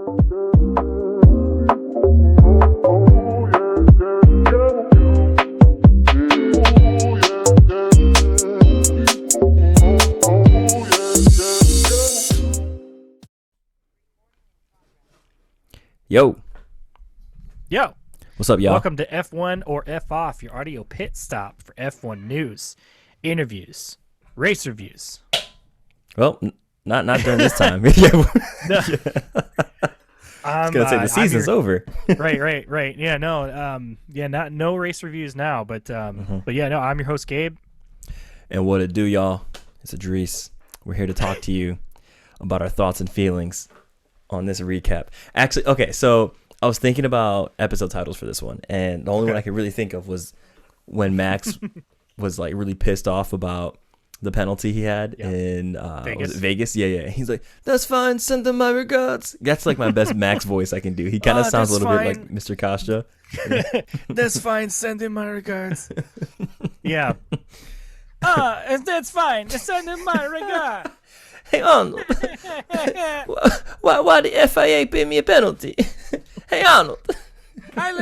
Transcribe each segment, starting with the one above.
Yo. What's up, y'all? Welcome to F1 or F Off, your audio pit stop for F1 news, interviews, race reviews. Well, not during this time. No. I was gonna say the season's over. Right. Yeah, no race reviews now, but yeah, no, I'm your host Gabe. And what it do, y'all? It's Idris. We're here to talk to you about our thoughts and feelings on this recap. Actually, okay, so I was thinking about episode titles for this one, and the only one I could really think of was when Max was like really pissed off about the penalty he had in Vegas. Was it Vegas? Yeah. He's like, "That's fine. Send them my regards." That's like my best Max voice I can do. He kind of sounds a little bit like Mr. Kasha. That's fine. Send him my regards. Yeah. That's fine. Send him my regards. Hey Arnold, why the FIA pay me a penalty? Hey Arnold,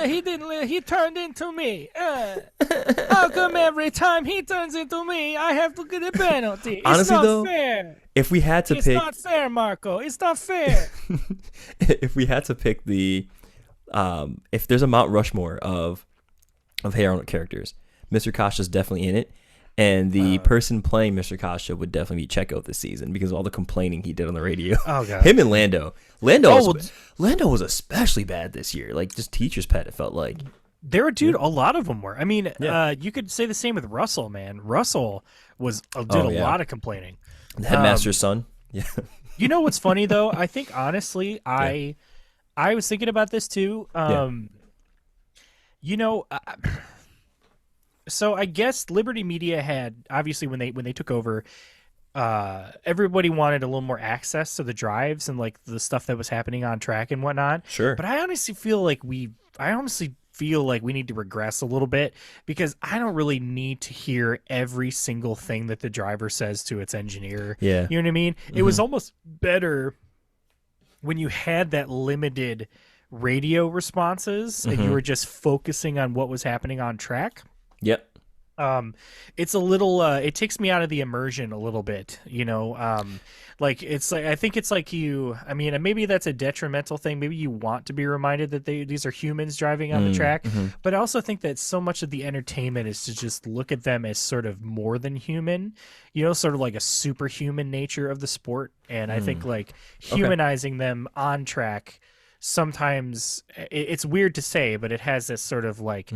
he turned into me. How come every time he turns into me, I have to get a penalty? Honestly, it's not though, fair. If we had to it's not fair, Marco. It's not fair. If we had to pick the, if there's a Mount Rushmore of Hey Arnold characters, Mr. Kasha's definitely in it. And the person playing Mr. Kasha would definitely be Checo this season because of all the complaining he did on the radio. Oh god, him and Lando. Lando was especially bad this year. Like just teacher's pet. It felt like there were a lot of them were. I mean, you could say the same with Russell. Man, Russell did a lot of complaining. The headmaster's son. Yeah. You know what's funny though? I think honestly, I was thinking about this too. You know. So I guess Liberty Media had obviously when they took over, everybody wanted a little more access to the drives and like the stuff that was happening on track and whatnot. Sure. But I honestly feel like we need to regress a little bit because I don't really need to hear every single thing that the driver says to its engineer. Yeah. You know what I mean? Mm-hmm. It was almost better when you had that limited radio responses and you were just focusing on what was happening on track. Yep. It's a little it takes me out of the immersion a little bit, you know. Like it's like I think it's like and maybe that's a detrimental thing. Maybe you want to be reminded that these are humans driving on the track, but I also think that so much of the entertainment is to just look at them as sort of more than human, you know, sort of like a superhuman nature of the sport. And I think like humanizing them on track sometimes it's weird to say, but it has this sort of like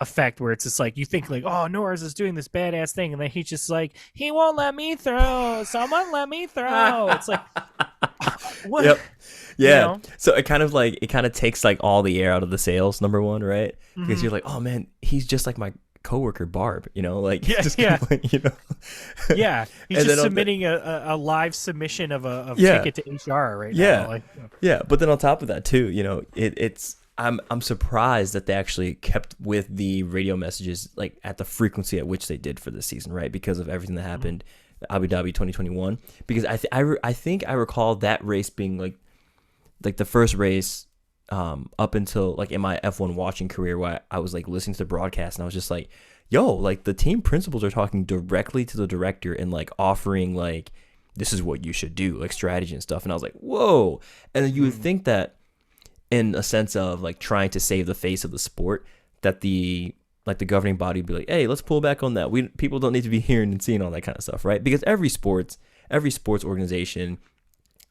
effect where it's just like you think like, oh, Norris is doing this badass thing, and then he's just like, he won't let me throw. Someone let me throw. It's like, what? Yep. Yeah. You know? So it kind of takes like all the air out of the sails. Number one, right? Because you're like, oh man, he's just like my coworker Barb. You know, like yeah. You know. Yeah. He's just submitting a live submission of a ticket to HR right now. Like, yeah. But then on top of that too, you know, it's. I'm surprised that they actually kept with the radio messages like at the frequency at which they did for this season, right? Because of everything that happened Abu Dhabi 2021. Because I think I recall that race being like the first race up until like in my F1 watching career where I was like listening to the broadcast and I was just like, yo, like the team principals are talking directly to the director and like offering like this is what you should do, like strategy and stuff. And I was like, whoa. And then you would think that in a sense of like trying to save the face of the sport, that the governing body would be like, hey, let's pull back on that. People don't need to be hearing and seeing all that kind of stuff, right? Because every sports organization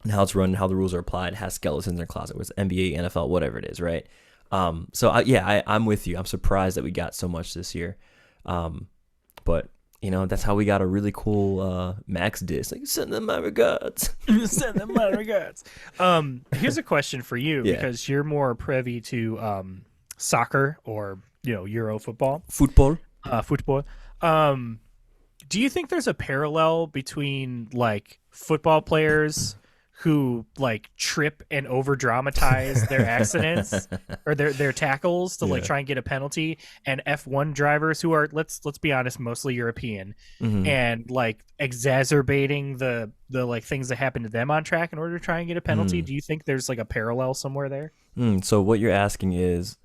and how it's run and how the rules are applied has skeletons in their closet, whether it's NBA, NFL, whatever it is, right? I'm with you. I'm surprised that we got so much this year. But you know, that's how we got a really cool Max diss. Like, send them my regards. Send them my regards. Here's a question for you because you're more privy to soccer or, you know, Euro football. Football. Do you think there's a parallel between like football players who like trip and over dramatize their accidents or their tackles to like Yeah. try and get a penalty, and F1 drivers who are, let's be honest, mostly European, Hmm. and like exacerbating the like things that happen to them on track in order to try and get a penalty. Mm. Do you think there's like a parallel somewhere there? So what you're asking is,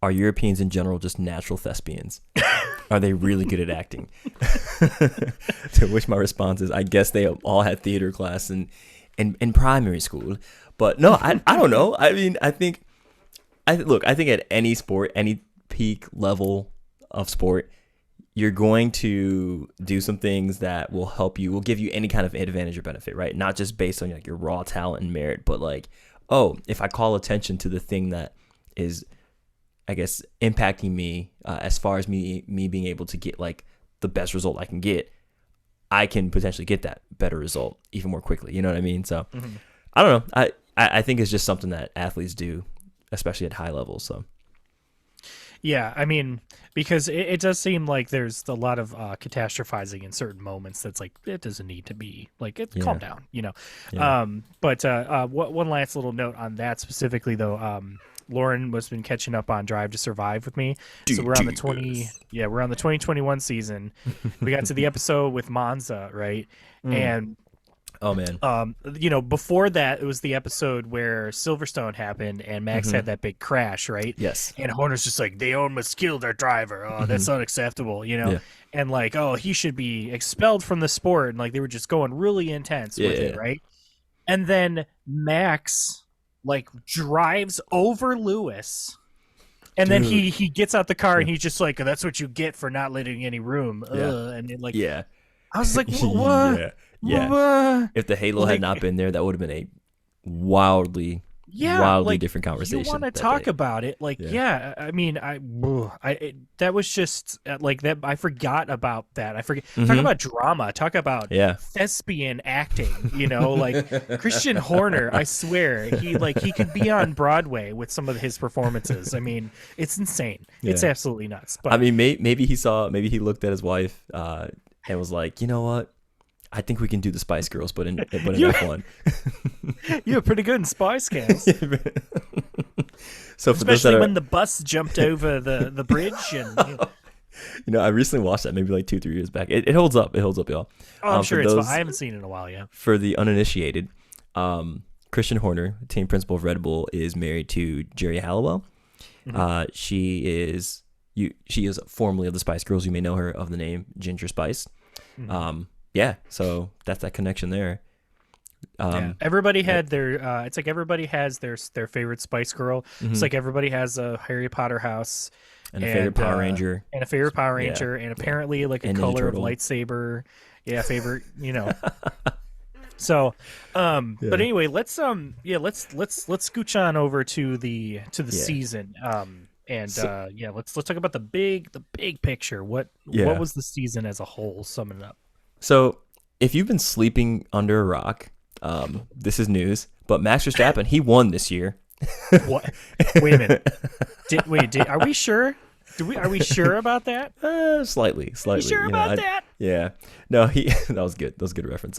are Europeans in general just natural thespians? Are they really good at acting? To which my response is, I guess they all had theater class in primary school. But no, I don't know. I mean, I think at any sport, any peak level of sport, you're going to do some things that will help you, will give you any kind of advantage or benefit, right? Not just based on like your raw talent and merit, but like, oh, if I call attention to the thing that is, I guess, impacting me as far as me being able to get like the best result I can get, I can potentially get that better result even more quickly. You know what I mean? So I don't know. I think it's just something that athletes do, especially at high levels. So Yeah, I mean, because it does seem like there's a lot of catastrophizing in certain moments. That's like, it doesn't need to be like it. Calm yeah, down, you know. yeah. But one last little note on that specifically, though. Lauren was been catching up on Drive to Survive with me, so we're on the 2021 season. We got to the episode with Monza, right? And Oh man. before that, it was the episode where Silverstone happened and Max had that big crash, right? Yes. And Horner's just like, they almost killed our driver. Oh, that's unacceptable, Yeah. And like, oh, he should be expelled from the sport. And like, they were just going really intense with it, Yeah. right? And then Max like drives over Lewis. And then Dude. he gets out the car and he's just like, that's what you get for not letting any room. Yeah. And it, like, Yeah. I was like, what? Yeah. Yeah. What? If the halo Like, had not been there, that would have been a wildly like, different conversation. You want to that talk day. about it? Like, Yeah. yeah. I mean, that was just like that. I forgot about that. I forget. Talk about drama. Talk about Yeah. thespian acting. Like Christian Horner. I swear, he could be on Broadway with some of his performances. I mean, it's insane. It's Yeah. absolutely nuts. But I mean, maybe he looked at his wife and was like, you know what? I think we can do the Spice Girls, but in You- F1. you were pretty good in Spice Girls, So for those especially that are, when the bus jumped over the bridge and. I recently watched that maybe like 2-3 years back. It holds up. It holds up, y'all. Oh, I'm For sure it's fun. those- I haven't seen it in a while yet. For the uninitiated, Christian Horner, team principal of Red Bull, is married to Jerry Halliwell. She is formerly of the Spice Girls. You may know her of the name Ginger Spice. Yeah, so that's that connection there. Yeah. Everybody had their. It's like everybody has their favorite Spice Girl. It's like everybody has a Harry Potter house And a favorite Power Ranger. and a favorite Power Ranger, and apparently like a And Ninja color of Turtle. lightsaber. Yeah, favorite. So, but anyway, let's scooch on over to the season. Let's talk about the big picture. What was the season as a whole? Summing it up. So if you've been sleeping under a rock, this is news. But Max Verstappen, he won this year. What? Wait a minute. Are we sure? Are we sure about that? Slightly. You sure about that? Yeah. No, that was good. That was a good reference.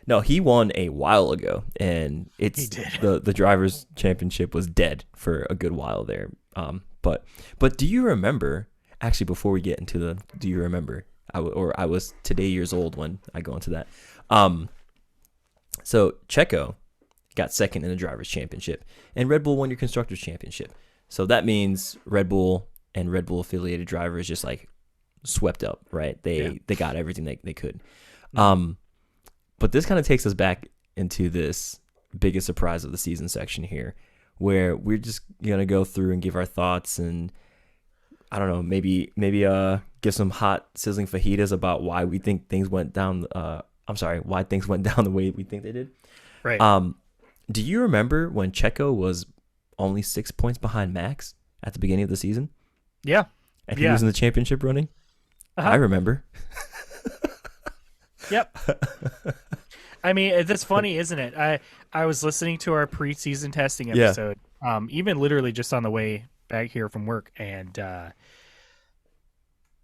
No, he won a while ago, and He did. the drivers' championship was dead for a good while there. But do you remember? Actually, before we get into do you remember? I was today years old when I go into that. So Checo got second in the drivers' championship, and Red Bull won your constructors' championship. So that means Red Bull and Red Bull affiliated drivers just like swept up, right? They got everything they could. But this kind of takes us back into this biggest surprise of the season section here, where we're just gonna go through and give our thoughts and I don't know, maybe give some hot sizzling fajitas about why we think things went down. Why things went down the way we think they did. Right. Do you remember when Checo was only 6 points behind Max at the beginning of the season? Yeah. And he was in the championship running? I remember. Yep. I mean, that's funny, isn't it? I was listening to our preseason testing episode, even literally just on the way back here from work, and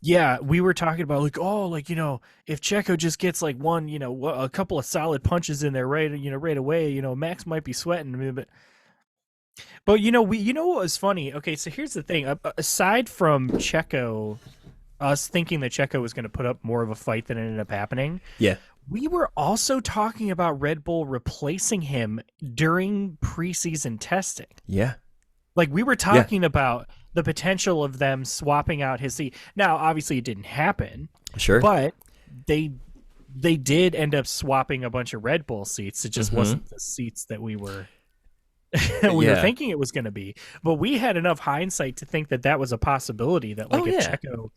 Yeah, we were talking about like, oh, like, if Checo just gets like one, a couple of solid punches in there right away, Max might be sweating. I mean, but what was funny? Okay, so here's the thing. Aside from Checo, us thinking that Checo was going to put up more of a fight than ended up happening, Yeah, we were also talking about Red Bull replacing him during preseason testing. yeah, Like we were yeah, talking about the potential of them swapping out his seat. Now, obviously, it didn't happen, sure. but they they did end up swapping a bunch of Red Bull seats. It just Mm-hmm. wasn't the seats that we were we were Yeah. thinking it was going to be. But we had enough hindsight to think that that was a possibility. That Oh like if yeah. Checo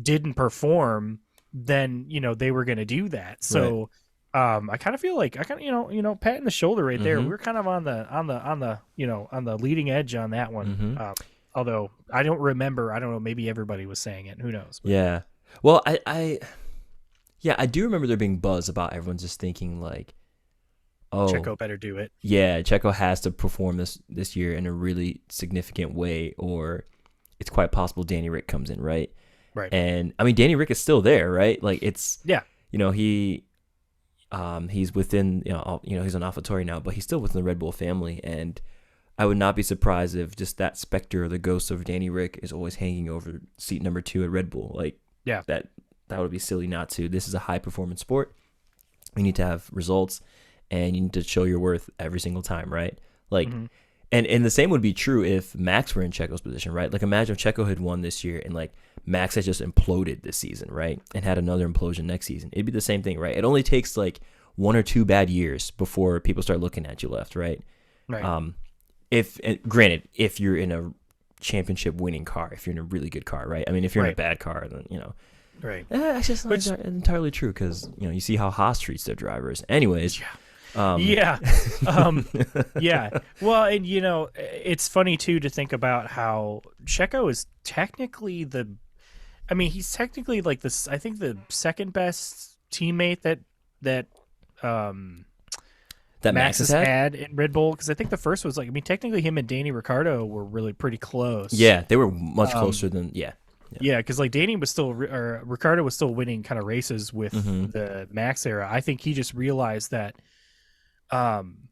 didn't perform, then they were going to do that. Right. So I kind of feel like I kind of patting the shoulder right there. Mm-hmm. We're kind of on the leading edge on that one. Mm-hmm. Although I don't remember, I don't know, maybe everybody was saying it. Who knows? But Yeah. Well, yeah, I do remember there being buzz about everyone just thinking like, oh, Checo better do it. yeah, Checo has to perform this year in a really significant way, or it's quite possible Danny Rick comes in, right? Right. And I mean, Danny Rick is still there, right? Like it's, Yeah. he he's within, he's on AlphaTauri now, but he's still within the Red Bull family, and I would not be surprised if just that specter or the ghost of Danny Rick is always hanging over seat number 2 at Red Bull. Like Yeah. that would be silly not to. This is a high performance sport. You need to have results, and you need to show your worth every single time, right? Like, Hmm. and the same would be true if Max were in Checo's position, right? Like, imagine if Checo had won this year and like Max had just imploded this season, right? And had another implosion next season. It'd be the same thing, right? It only takes like 1 or 2 bad years before people start looking at you left, right? Right. Um, if granted, if you're in a championship winning car, if you're in a really good car, right? I mean, if you're in a Right. bad car, then Right. that's just not Which entirely true, because you see how Haas treats their drivers. Anyways, yeah. um, Yeah. Um, yeah. Well, and it's funny too to think about how Checo is technically he's technically like this, I think the second best teammate that um that Max Max has has had. had in Red Bull, because I think the first was like, technically him and Danny Ricciardo were really pretty close. Yeah, they were much Um, closer than yeah. yeah, because like Danny was still, or Ricciardo was still winning kind of races with Mm-hmm. the Max era. I think he just realized that um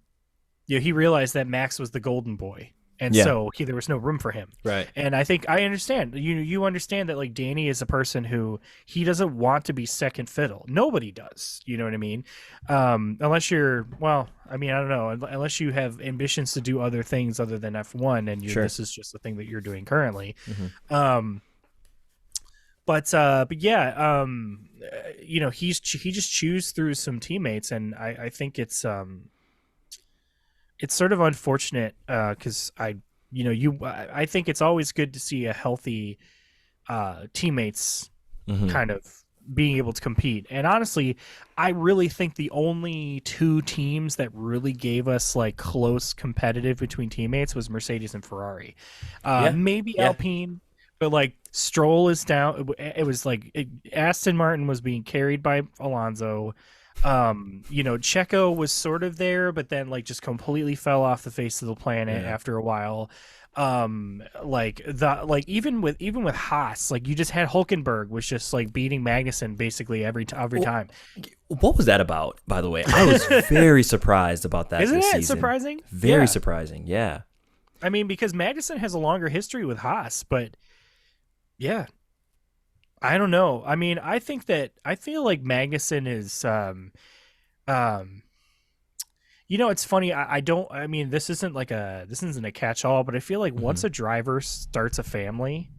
he realized that Max was the golden boy, and Yeah. so there was no room for him. Right. And I think I understand. You understand that like Danny is a person who he doesn't want to be second fiddle. Nobody does. You know what I mean? Unless you're, well, I don't know. Unless you have ambitions to do other things other than F1, and Sure. this is just the thing that you're doing currently. Mm-hmm. Um, but yeah, he just chews through some teammates, and I think it's sort of unfortunate, because I think it's always good to see a healthy teammates Mm-hmm. kind of being able to compete. And honestly, I really think the only two teams that really gave us like close competitive between teammates was Mercedes and Ferrari. Yeah. Maybe Yeah. Alpine, but like Stroll is down. It was like Aston Martin was being carried by Alonso. Checo was sort of there, but then like just completely fell off the face of the planet Yeah. after a while. Even with Haas, like you just had Hulkenberg was just like beating Magnussen basically every Well, time. what was that about, by the way? I was very surprised about that Isn't this that season. surprising? Very Yeah. surprising. Yeah. Because Magnussen has a longer history with Haas, but yeah, I don't know. I feel like Magnussen is um it's funny. I don't. This isn't a catch-all, but I feel like Mm-hmm. once a driver starts a family,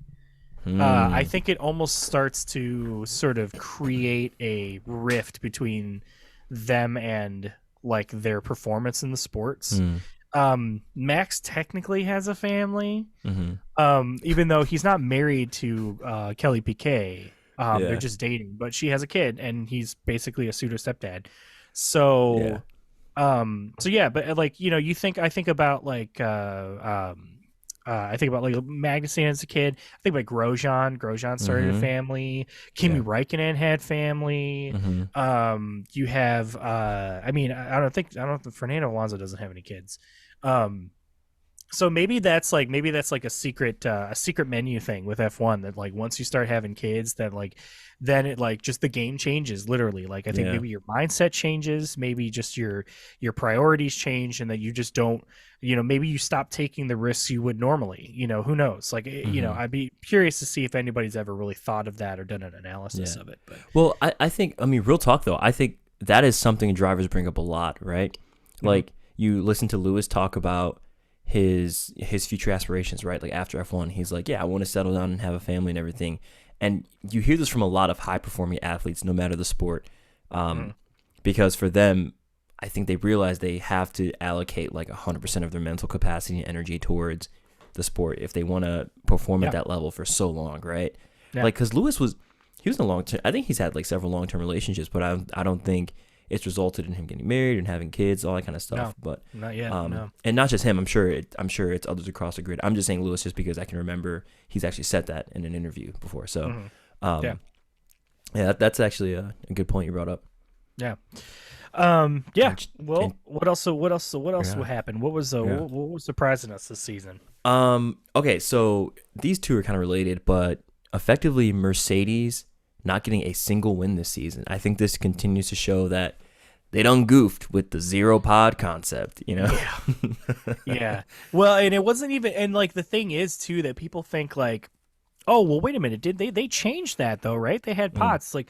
I Mm. think it almost starts to sort of create a rift between them and like their performance in the sports. Mm. Max technically has a family, Mm-hmm. even though he's not married to Kelly Piquet. They're Yeah. just dating, but she has a kid, and he's basically a pseudo stepdad. Yeah. So yeah, but like I think about like I think about like Magnussen as a kid. I think about Grosjean. Grosjean started a Mm-hmm. family. Kimi Yeah. Räikkönen had family. Mm-hmm. You have I don't think Fernando Alonso doesn't have any kids. Um, So maybe that's like a secret menu thing with F1 that like once you start having kids then it like just the game changes literally. Like I think Yeah. maybe your mindset changes, maybe just your priorities change and that you just don't, maybe you stop taking the risks you would normally. Who knows? Like Hmm. I'd be curious to see if anybody's ever really thought of that or done an analysis Yeah. of it. But Well, I think, I mean, real talk though, I think that is something drivers bring up a lot, right? mhm. Like you listen to Lewis talk about his future aspirations, right? Like after F1, he's like, yeah, I want to settle down and have a family and everything. And you hear this from a lot of high performing athletes, no matter the sport, Mhm. because for them, I think they realize they have to allocate like 100% of their mental capacity and energy towards the sport if they want to perform at Yeah. that level for so long, right? Yeah. Like, because he was in a long term. I think he's had like several long term relationships, but I don't think it's resulted in him getting married and having kids, all that kind of No. stuff. But Not yet. No. and not just him. I'm sure it's others across the grid. I'm just saying Lewis just because I can remember he's actually said that in an interview before. So, Mhm. Yeah. um, yeah, that's actually a good point you brought up. Yeah. Yeah. And, and Well, what else yeah, will happen? What was yeah. what was surprising us this season? Okay, so these two are kind of related, but effectively Mercedes not getting a single win this season. I think this continues to show that they done goofed with the zero pod concept, you know? Yeah. Yeah. Well, and it wasn't even, and like the thing is too that people think like, oh, well, wait a minute, did they changed that though, right? They had Mm, pods. Like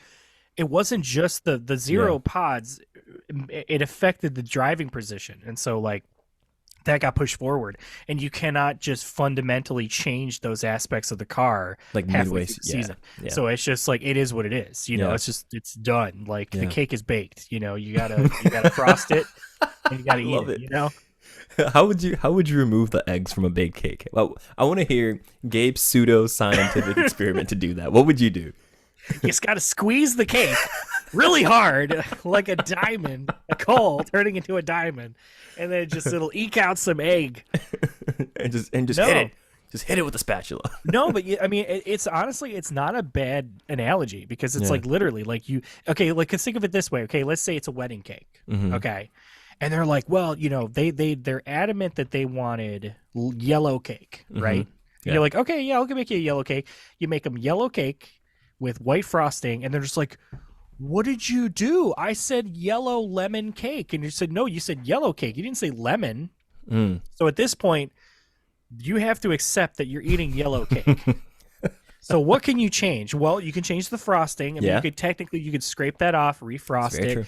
it wasn't just the yeah. zero pods. It affected the driving position, and so like that got pushed forward, and you cannot just fundamentally change those aspects of the car Like halfway midway, through the yeah. season. Yeah. So it's just like it is what it is. Yeah. It's done. Like the Yeah. cake is baked. You gotta frost it and you I gotta eat love it. it. You know. How would you remove the eggs from a baked cake? Well, I want to hear Gabe's pseudo scientific experiment to do that. What would you do? You just gotta squeeze the cake really hard, like a diamond, a coal turning into a diamond, and then it'll eke out some egg. and just hit it. No, Just hit it with a spatula. no, but I mean, it's honestly, it's not a bad analogy because it's Yeah. like literally like okay, like let's think of it this way. Okay, let's say it's a wedding cake. Mm-hmm. Okay, and they're like, well, they're adamant that they wanted yellow cake, Mm-hmm. right? And Yeah. you're like, okay, yeah, I can make you a yellow cake. You make them yellow cake with white frosting, and they're just like, what did you do? I said yellow lemon cake, and you said no, you said yellow cake. You didn't say lemon. Mm. So at this point, you have to accept that you're eating yellow cake. So what can you change? Well, you can change the frosting. I mean, Yeah. you could scrape that off, It's refrost very it. true.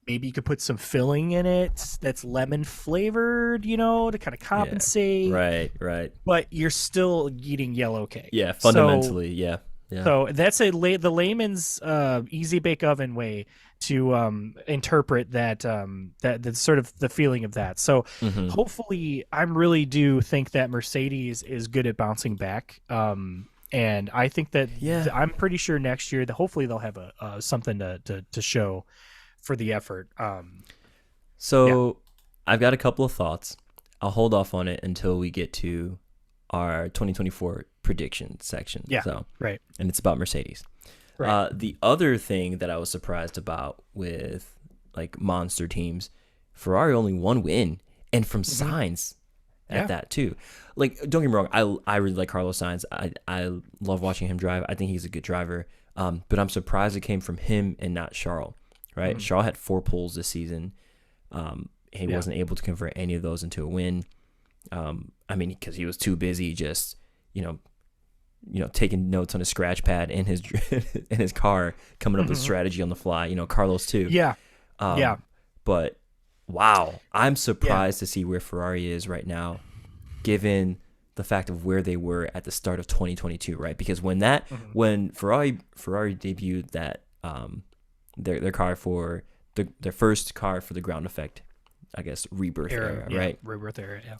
Maybe you could put some filling in it that's lemon flavored, to kind of Yeah. compensate. Right. Right. But you're still eating yellow cake. Yeah. So, Fundamentally. Yeah. Yeah. so that's the layman's easy bake oven way to interpret that sort of the feeling of that. So Mm-hmm. hopefully, I really do think that Mercedes is good at bouncing back. And I think that Yeah. I'm pretty sure next year that hopefully they'll have a something to show for the effort. Yeah. So I've got a couple of thoughts. I'll hold off on it until we get to our 2024 prediction section. Yeah. So, Right. and it's about Mercedes. Right. The other thing that I was surprised about with like monster teams, Ferrari only one win, and from Sainz at Yeah. that too. Like, don't get me wrong, I really like Carlos Sainz. I love watching him drive. I think he's a good driver. But I'm surprised it came from him and not Charles. Right? Charles had 4 poles this season. He Yeah. wasn't able to convert any of those into a win. I mean, because he was too busy just, taking notes on his scratch pad in his in his car, coming up with strategy on the fly. Carlos too. Yeah. Um, Yeah. But wow, I'm Yeah. surprised to see where Ferrari is right now, given the fact of where they were at the start of 2022. Right? Because when Ferrari debuted that their car for their first car for the ground effect, I guess rebirth era, Yeah. right? Rebirth era. Yeah.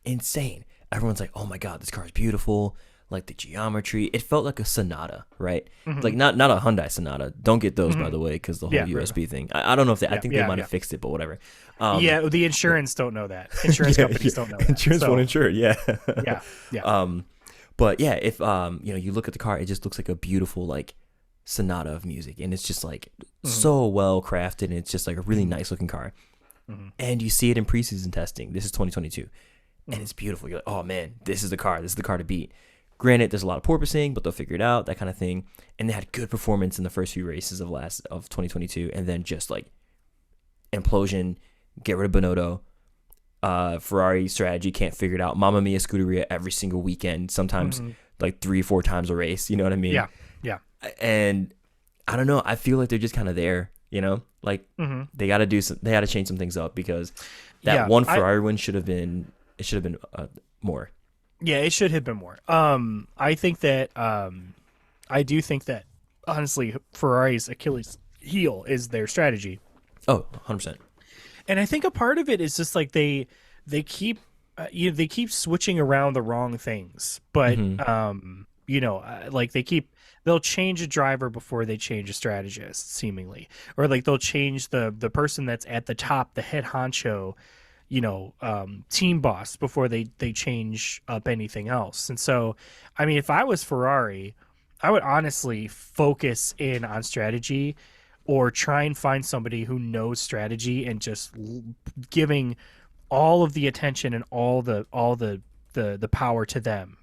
Insane. Everyone's like, "Oh my god, this car is beautiful." Like the geometry, it felt like a Sonata, right? Like not a Hyundai Sonata. Don't get those by the way, because the whole Yeah, right, USB thing. I don't know if they. I Yeah, think they yeah, might yeah. have fixed it, but whatever. Yeah, the insurance don't know that. Insurance companies don't know that. Insurance So, won't insure it. Yeah. Yeah, yeah, But yeah, if you look at the car, it just looks like a beautiful like sonata of music, and it's just like so well crafted, and it's just like a really nice looking car. And you see it in preseason testing. This is 2022, and it's beautiful. You're like, oh man, this is the car. This is the car to beat. Granted, there's a lot of porpoising, but they'll figure it out, that kind of thing. And they had good performance in the first few races of 2022, and then just like implosion, get rid of Bonotto. Ferrari strategy can't figure it out. Mamma Mia Scuderia every single weekend, sometimes like 3-4 times a race. You know what I mean? Yeah, yeah. And I don't know. I feel like they're just kind of there. You know, like they got to do some. They got to change some things up because that one Ferrari win should have been. It should have been more. Yeah, it should have been more. I think that I do think that honestly, Ferrari's Achilles heel is their strategy. Oh, 100%. And I think a part of it is just like they keep they keep switching around the wrong things, but like they'll change a driver before they change a strategist, seemingly, or like they'll change the person that's at the top, the head honcho, team boss before they change up anything else. And so, I mean, if I was Ferrari, I would honestly focus in on strategy or try and find somebody who knows strategy and just giving all of the attention and all the power to them.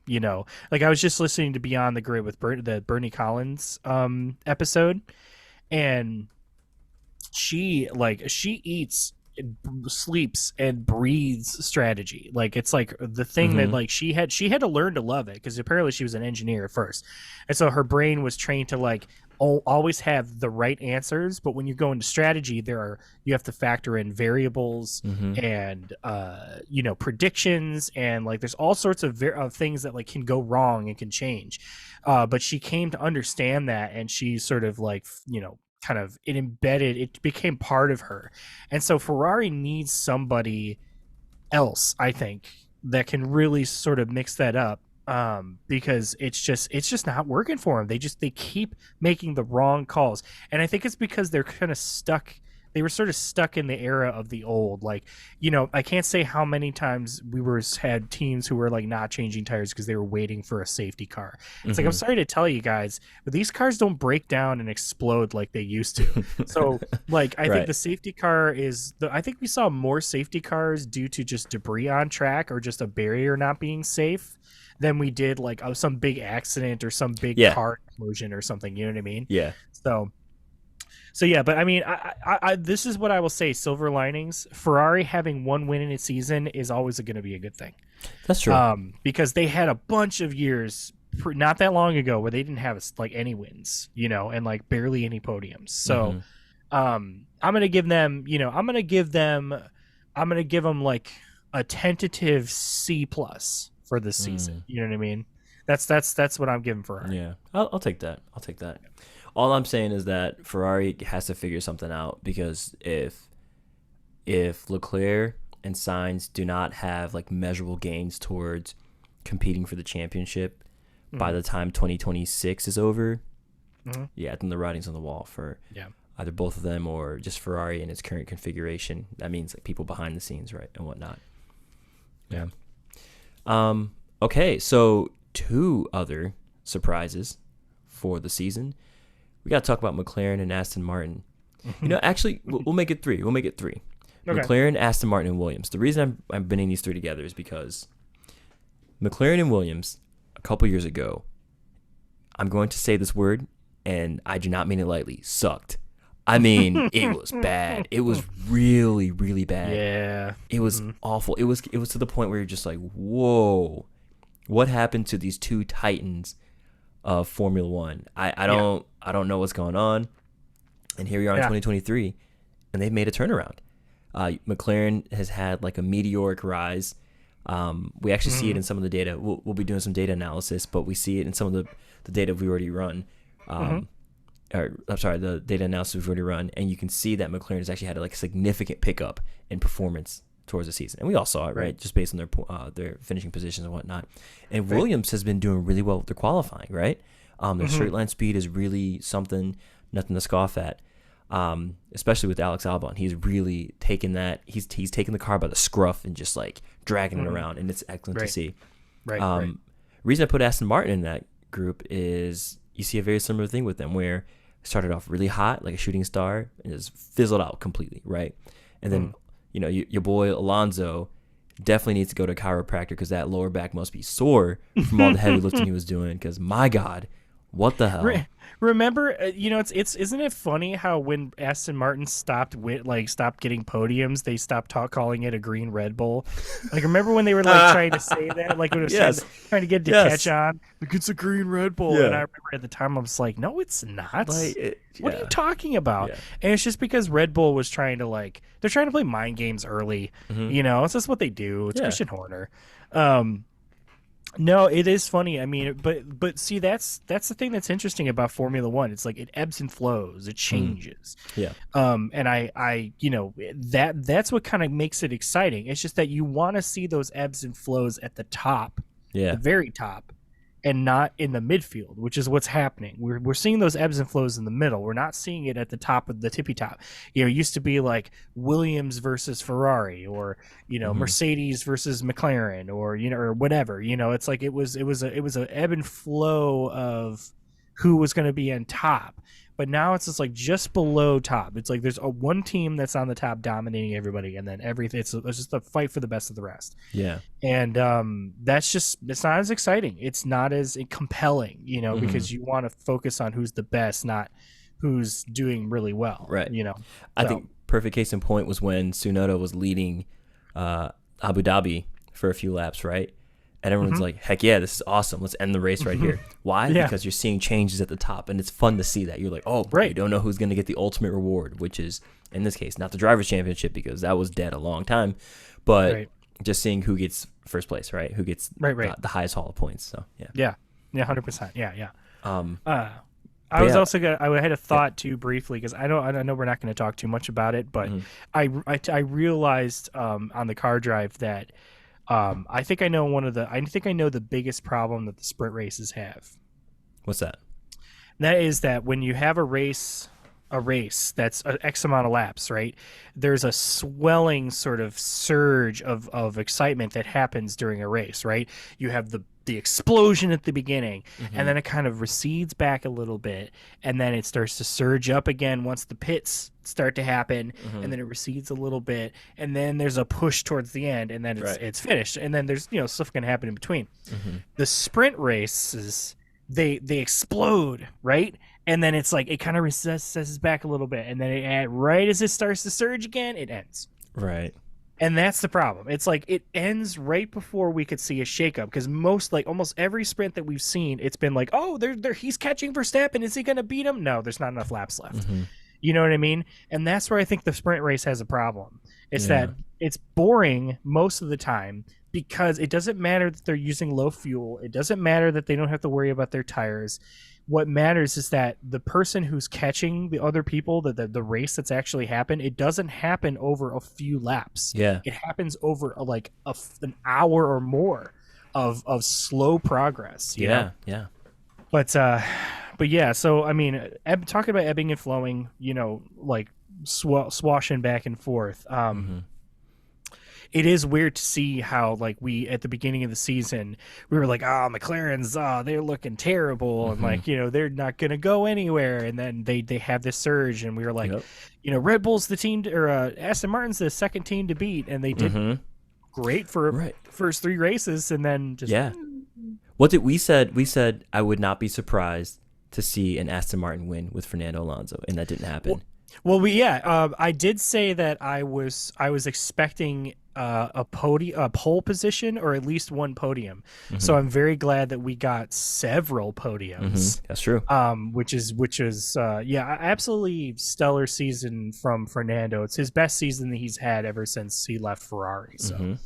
Like I was just listening to Beyond the Grid with the Bernie Collins episode, and she eats, sleeps and breathes strategy. Like it's like the thing that like she had to learn to love it, because apparently she was an engineer at first, and so her brain was trained to like always have the right answers. But when you go into strategy, you have to factor in variables and predictions, and like there's all sorts of things that like can go wrong and can change. But she came to understand that, and she sort of like kind of it became part of her. And so Ferrari needs somebody else, I think, that can really sort of mix that up, because it's just not working for them. They keep making the wrong calls, and I think it's because they're kind of stuck. They were sort of stuck in the era of the old. Like, I can't say how many times had teams who were like not changing tires because they were waiting for a safety car. It's like, I'm sorry to tell you guys, but these cars don't break down and explode like they used to. So like, I think the safety car I think we saw more safety cars due to just debris on track or just a barrier not being safe than we did like some big accident or some big car explosion or something. You know what I mean? Yeah. So yeah, but I mean, I this is what I will say. Silver linings: Ferrari having one win in a season is always going to be a good thing. That's true. Because they had a bunch of years not that long ago where they didn't have like any wins, and like barely any podiums. So, I'm gonna give them, I'm gonna give them like a tentative C+ for this season. You know what I mean? That's what I'm giving Ferrari. Yeah, I'll take that. All I'm saying is that Ferrari has to figure something out, because if Leclerc and Sainz do not have like measurable gains towards competing for the championship by the time 2026 is over, I think the writing's on the wall for either both of them or just Ferrari in its current configuration. That means like people behind the scenes, right, and whatnot. Yeah. Okay, so 2 other surprises for the season. We got to talk about McLaren and Aston Martin. Actually, we'll make it 3. Okay. McLaren, Aston Martin, and Williams. The reason I'm bringing these 3 together is because McLaren and Williams, a couple years ago, I'm going to say this word, and I do not mean it lightly, sucked. I mean, it was bad. It was really, really bad. Yeah. It was awful. It was to the point where you're just like, whoa, what happened to these 2 titans of Formula One? I don't know what's going on. And here we are in 2023, and they've made a turnaround. McLaren has had like a meteoric rise. We actually see it in some of the data. We'll be doing some data analysis, but we see it in some of the data we already run. The data analysis we've already run, and you can see that McLaren has actually had like a significant pickup in performance towards the season, and we all saw it, right? Just based on their finishing positions and whatnot. And Williams has been doing really well with their qualifying, right? Their straight line speed is really something, nothing to scoff at. Especially with Alex Albon, he's really taken that. He's taken the car by the scruff and just like dragging it around, and it's excellent to see. Right. Reason I put Aston Martin in that group is you see a very similar thing with them, where it started off really hot, like a shooting star, and just fizzled out completely, right? And then your boy Alonso definitely needs to go to a chiropractor because that lower back must be sore from all the heavy lifting he was doing. Because my God, what the hell? Remember, it's isn't it funny how when Aston Martin stopped stopped getting podiums, they stopped calling it a green Red Bull. Like, remember when they were like trying to say that, like when it was Yes. trying to get it to Yes. catch on, like it's a green Red Bull. Yeah. And I remember at the time I was like, no, it's not. Like, What are you talking about? Yeah. And it's just because Red Bull was trying to they're trying to play mind games early. It's just what they do. It's Christian Horner. No, it is funny. I mean, but see, that's the thing that's interesting about Formula One. It's like it ebbs and flows. It changes. Yeah. And I that's what kind of makes it exciting. It's just that you want to see those ebbs and flows at the top, Yeah. the very top, and not in the midfield, which is what's happening. We're seeing those ebbs and flows in the middle. We're not seeing it at the top of the tippy top. It used to be like Williams versus Ferrari, or Mercedes versus McLaren, or or whatever. It's like it was a ebb and flow of who was going to be on top. But now it's just like just below top. It's like there's one team that's on the top dominating everybody, and then everything. It's just a fight for the best of the rest. Yeah. And it's not as exciting. It's not as compelling, because you want to focus on who's the best, not who's doing really well. Right. I So. think perfect case in point was when Tsunoda was leading Abu Dhabi for a few laps, right? And everyone's like, heck yeah, this is awesome. Let's end the race right here. Why? Yeah. Because you're seeing changes at the top, and it's fun to see that. You're like, oh, Right. You don't know who's going to get the ultimate reward, which is, in this case, not the driver's championship because that was dead a long time, but just seeing who gets first place, right? Who gets the highest haul of points. So, yeah. Yeah, 100%. Yeah. I had a thought too briefly, because I know we're not going to talk too much about it, but I realized on the car drive that I think I know the biggest problem that the sprint races have. What's that? That is that when you have a race that's an X amount of laps, right? There's a swelling sort of surge of excitement that happens during a race, right? You have the explosion at the beginning, and then it kind of recedes back a little bit, and then it starts to surge up again once the pits start to happen, and then it recedes a little bit, and then there's a push towards the end, and then it's finished, and then there's stuff going to happen in between. The sprint races, they explode, right? And then it's like it kind of recesses back a little bit, and then right as it starts to surge again, it ends. Right. And that's the problem. It's like it ends right before we could see a shakeup, because almost every sprint that we've seen, it's been like, oh, he's catching Verstappen. Is he going to beat him? No, there's not enough laps left. You know what I mean? And that's where I think the sprint race has a problem. It's that it's boring most of the time, because it doesn't matter that they're using low fuel. It doesn't matter that they don't have to worry about their tires. What matters is that the person who's catching the other people, the race that's actually happened, it doesn't happen over a few laps. Yeah. It happens over an hour or more of slow progress. You know? Yeah. But yeah, so I mean, talking about ebbing and flowing, like swashing back and forth. It is weird to see how, like, we at the beginning of the season, we were like, McLaren's, they're looking terrible, and like, they're not gonna go anywhere, and then they have this surge, and we were like, Red Bull's the team or Aston Martin's the second team to beat, and they did great for first three races, and then just What did we said? We said I would not be surprised to see an Aston Martin win with Fernando Alonso, and that didn't happen. Well, I did say that I was expecting a pole position, or at least one podium. So I'm very glad that we got several podiums. That's true. Which is absolutely stellar season from Fernando. It's his best season that he's had ever since he left Ferrari. So,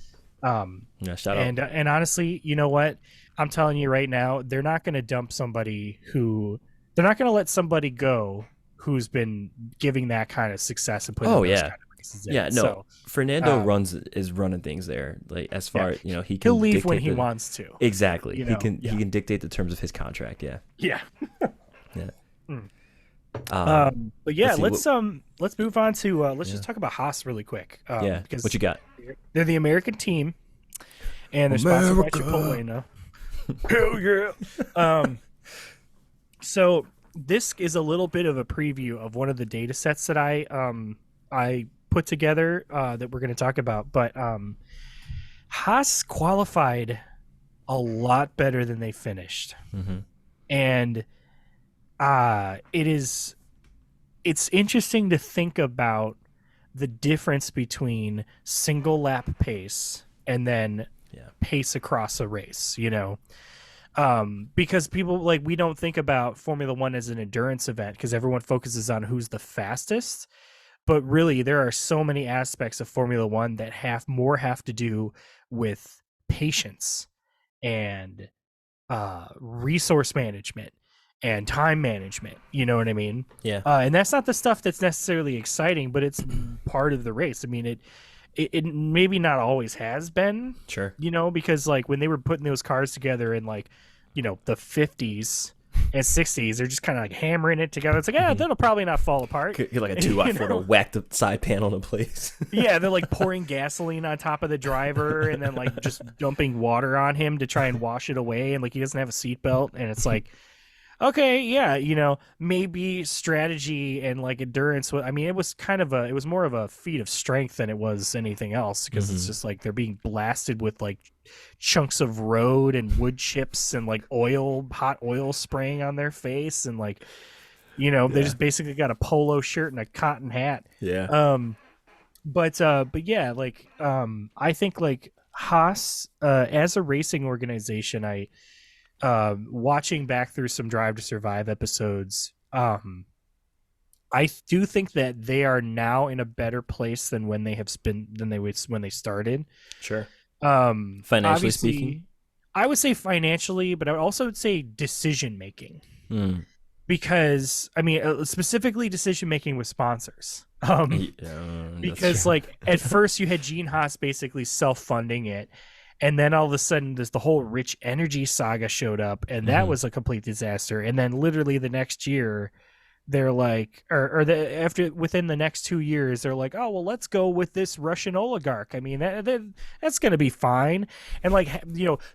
shout out. And honestly, you know what? I'm telling you right now, they're not going to dump somebody they're not going to let somebody go who's been giving that kind of success and putting those kind of races in. So, Fernando is running things there. Like, as far as he'll leave when he wants to. Exactly. He can dictate the terms of his contract. Yeah. But yeah, let's move on to let's just talk about Haas really quick. Because what you got? They're the American team, and they're sponsored by Chipotle now. Hell yeah. So this is a little bit of a preview of one of the data sets that I put together that we're going to talk about. But Haas qualified a lot better than they finished. Mm-hmm. And it's interesting to think about the difference between single lap pace and then Yeah. pace across a race, because people like we don't think about Formula One as an endurance event because everyone focuses on who's the fastest, but really there are so many aspects of Formula One that have to do with patience and resource management and time management. You know what I mean? Yeah. And that's not the stuff that's necessarily exciting, but it's part of the race. I mean, it maybe not always has been, Sure. because like when they were putting those cars together in like, the 50s and 60s, they're just kind of like hammering it together. It's like, that'll probably not fall apart. Get like a 2x4 to whack the side panel into place. Yeah, they're like pouring gasoline on top of the driver and then like just dumping water on him to try and wash it away. And like he doesn't have a seatbelt. And it's like, okay, yeah, maybe strategy and like endurance. I mean, it was it was more of a feat of strength than it was anything else because it's just like they're being blasted with like chunks of road and wood chips and like hot oil spraying on their face. And like, they just basically got a polo shirt and a cotton hat. Yeah. But yeah, like, I think like Haas, as a racing organization, watching back through some Drive to Survive episodes, I do think that they are now in a better place than when they started. Sure. Financially speaking, I would say financially, but I would also say decision making. Because I mean, specifically decision making with sponsors. Because like at first you had Gene Haas basically self-funding it. And then all of a sudden, the whole Rich Energy saga showed up, and that was a complete disaster. And then, literally, the next year, they're like, within the next 2 years, they're like, oh well, let's go with this Russian oligarch. I mean, that's gonna be fine. And like,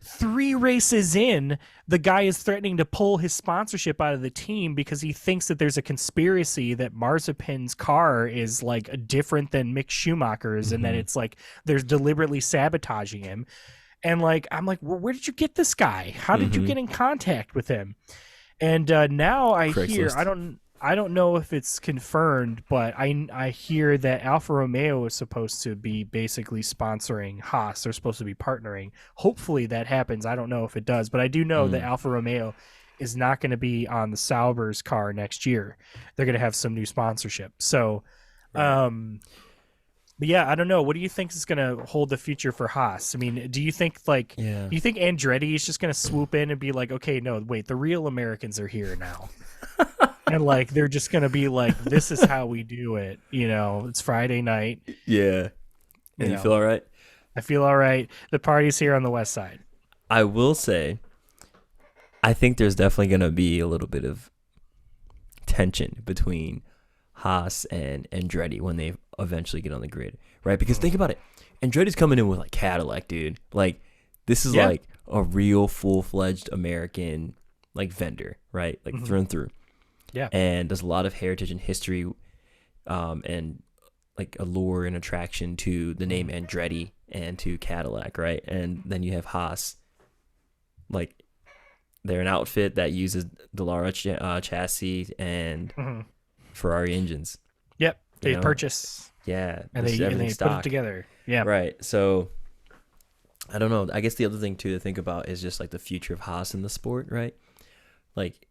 3 races in, the guy is threatening to pull his sponsorship out of the team because he thinks that there's a conspiracy that Mazepin's car is like different than Mick Schumacher's, and that it's like they're deliberately sabotaging him. And like, I'm like, well, where did you get this guy? How did you get in contact with him? And now I hear, I don't know if it's confirmed, but I hear that Alfa Romeo is supposed to be basically sponsoring Haas. They're supposed to be partnering. Hopefully that happens. I don't know if it does, but I do know that Alfa Romeo is not going to be on the Sauber's car next year. They're going to have some new sponsorship. So, but yeah, I don't know. What do you think is going to hold the future for Haas? I mean, do you think do you think Andretti is just going to swoop in and be like, okay, no, wait, the real Americans are here now. And like, they're just going to be like, this is how we do it. It's Friday night. Yeah. And you feel all right? I feel all right. The party's here on the West Side. I will say, I think there's definitely going to be a little bit of tension between Haas and Andretti when they eventually get on the grid, right? Because think about it. Andretti's coming in with like Cadillac, dude. Like, this is like a real full-fledged American like vendor, right? Like through and through. Yeah. And there's a lot of heritage and history and like allure and attraction to the name Andretti and to Cadillac, right? And then you have Haas. Like, they're an outfit that uses Dallara chassis and Ferrari engines. Yep. They purchase. Yeah. And they put it together. Yeah. Right. So, I don't know. I guess the other thing, too, to think about is just like the future of Haas in the sport, right? Like,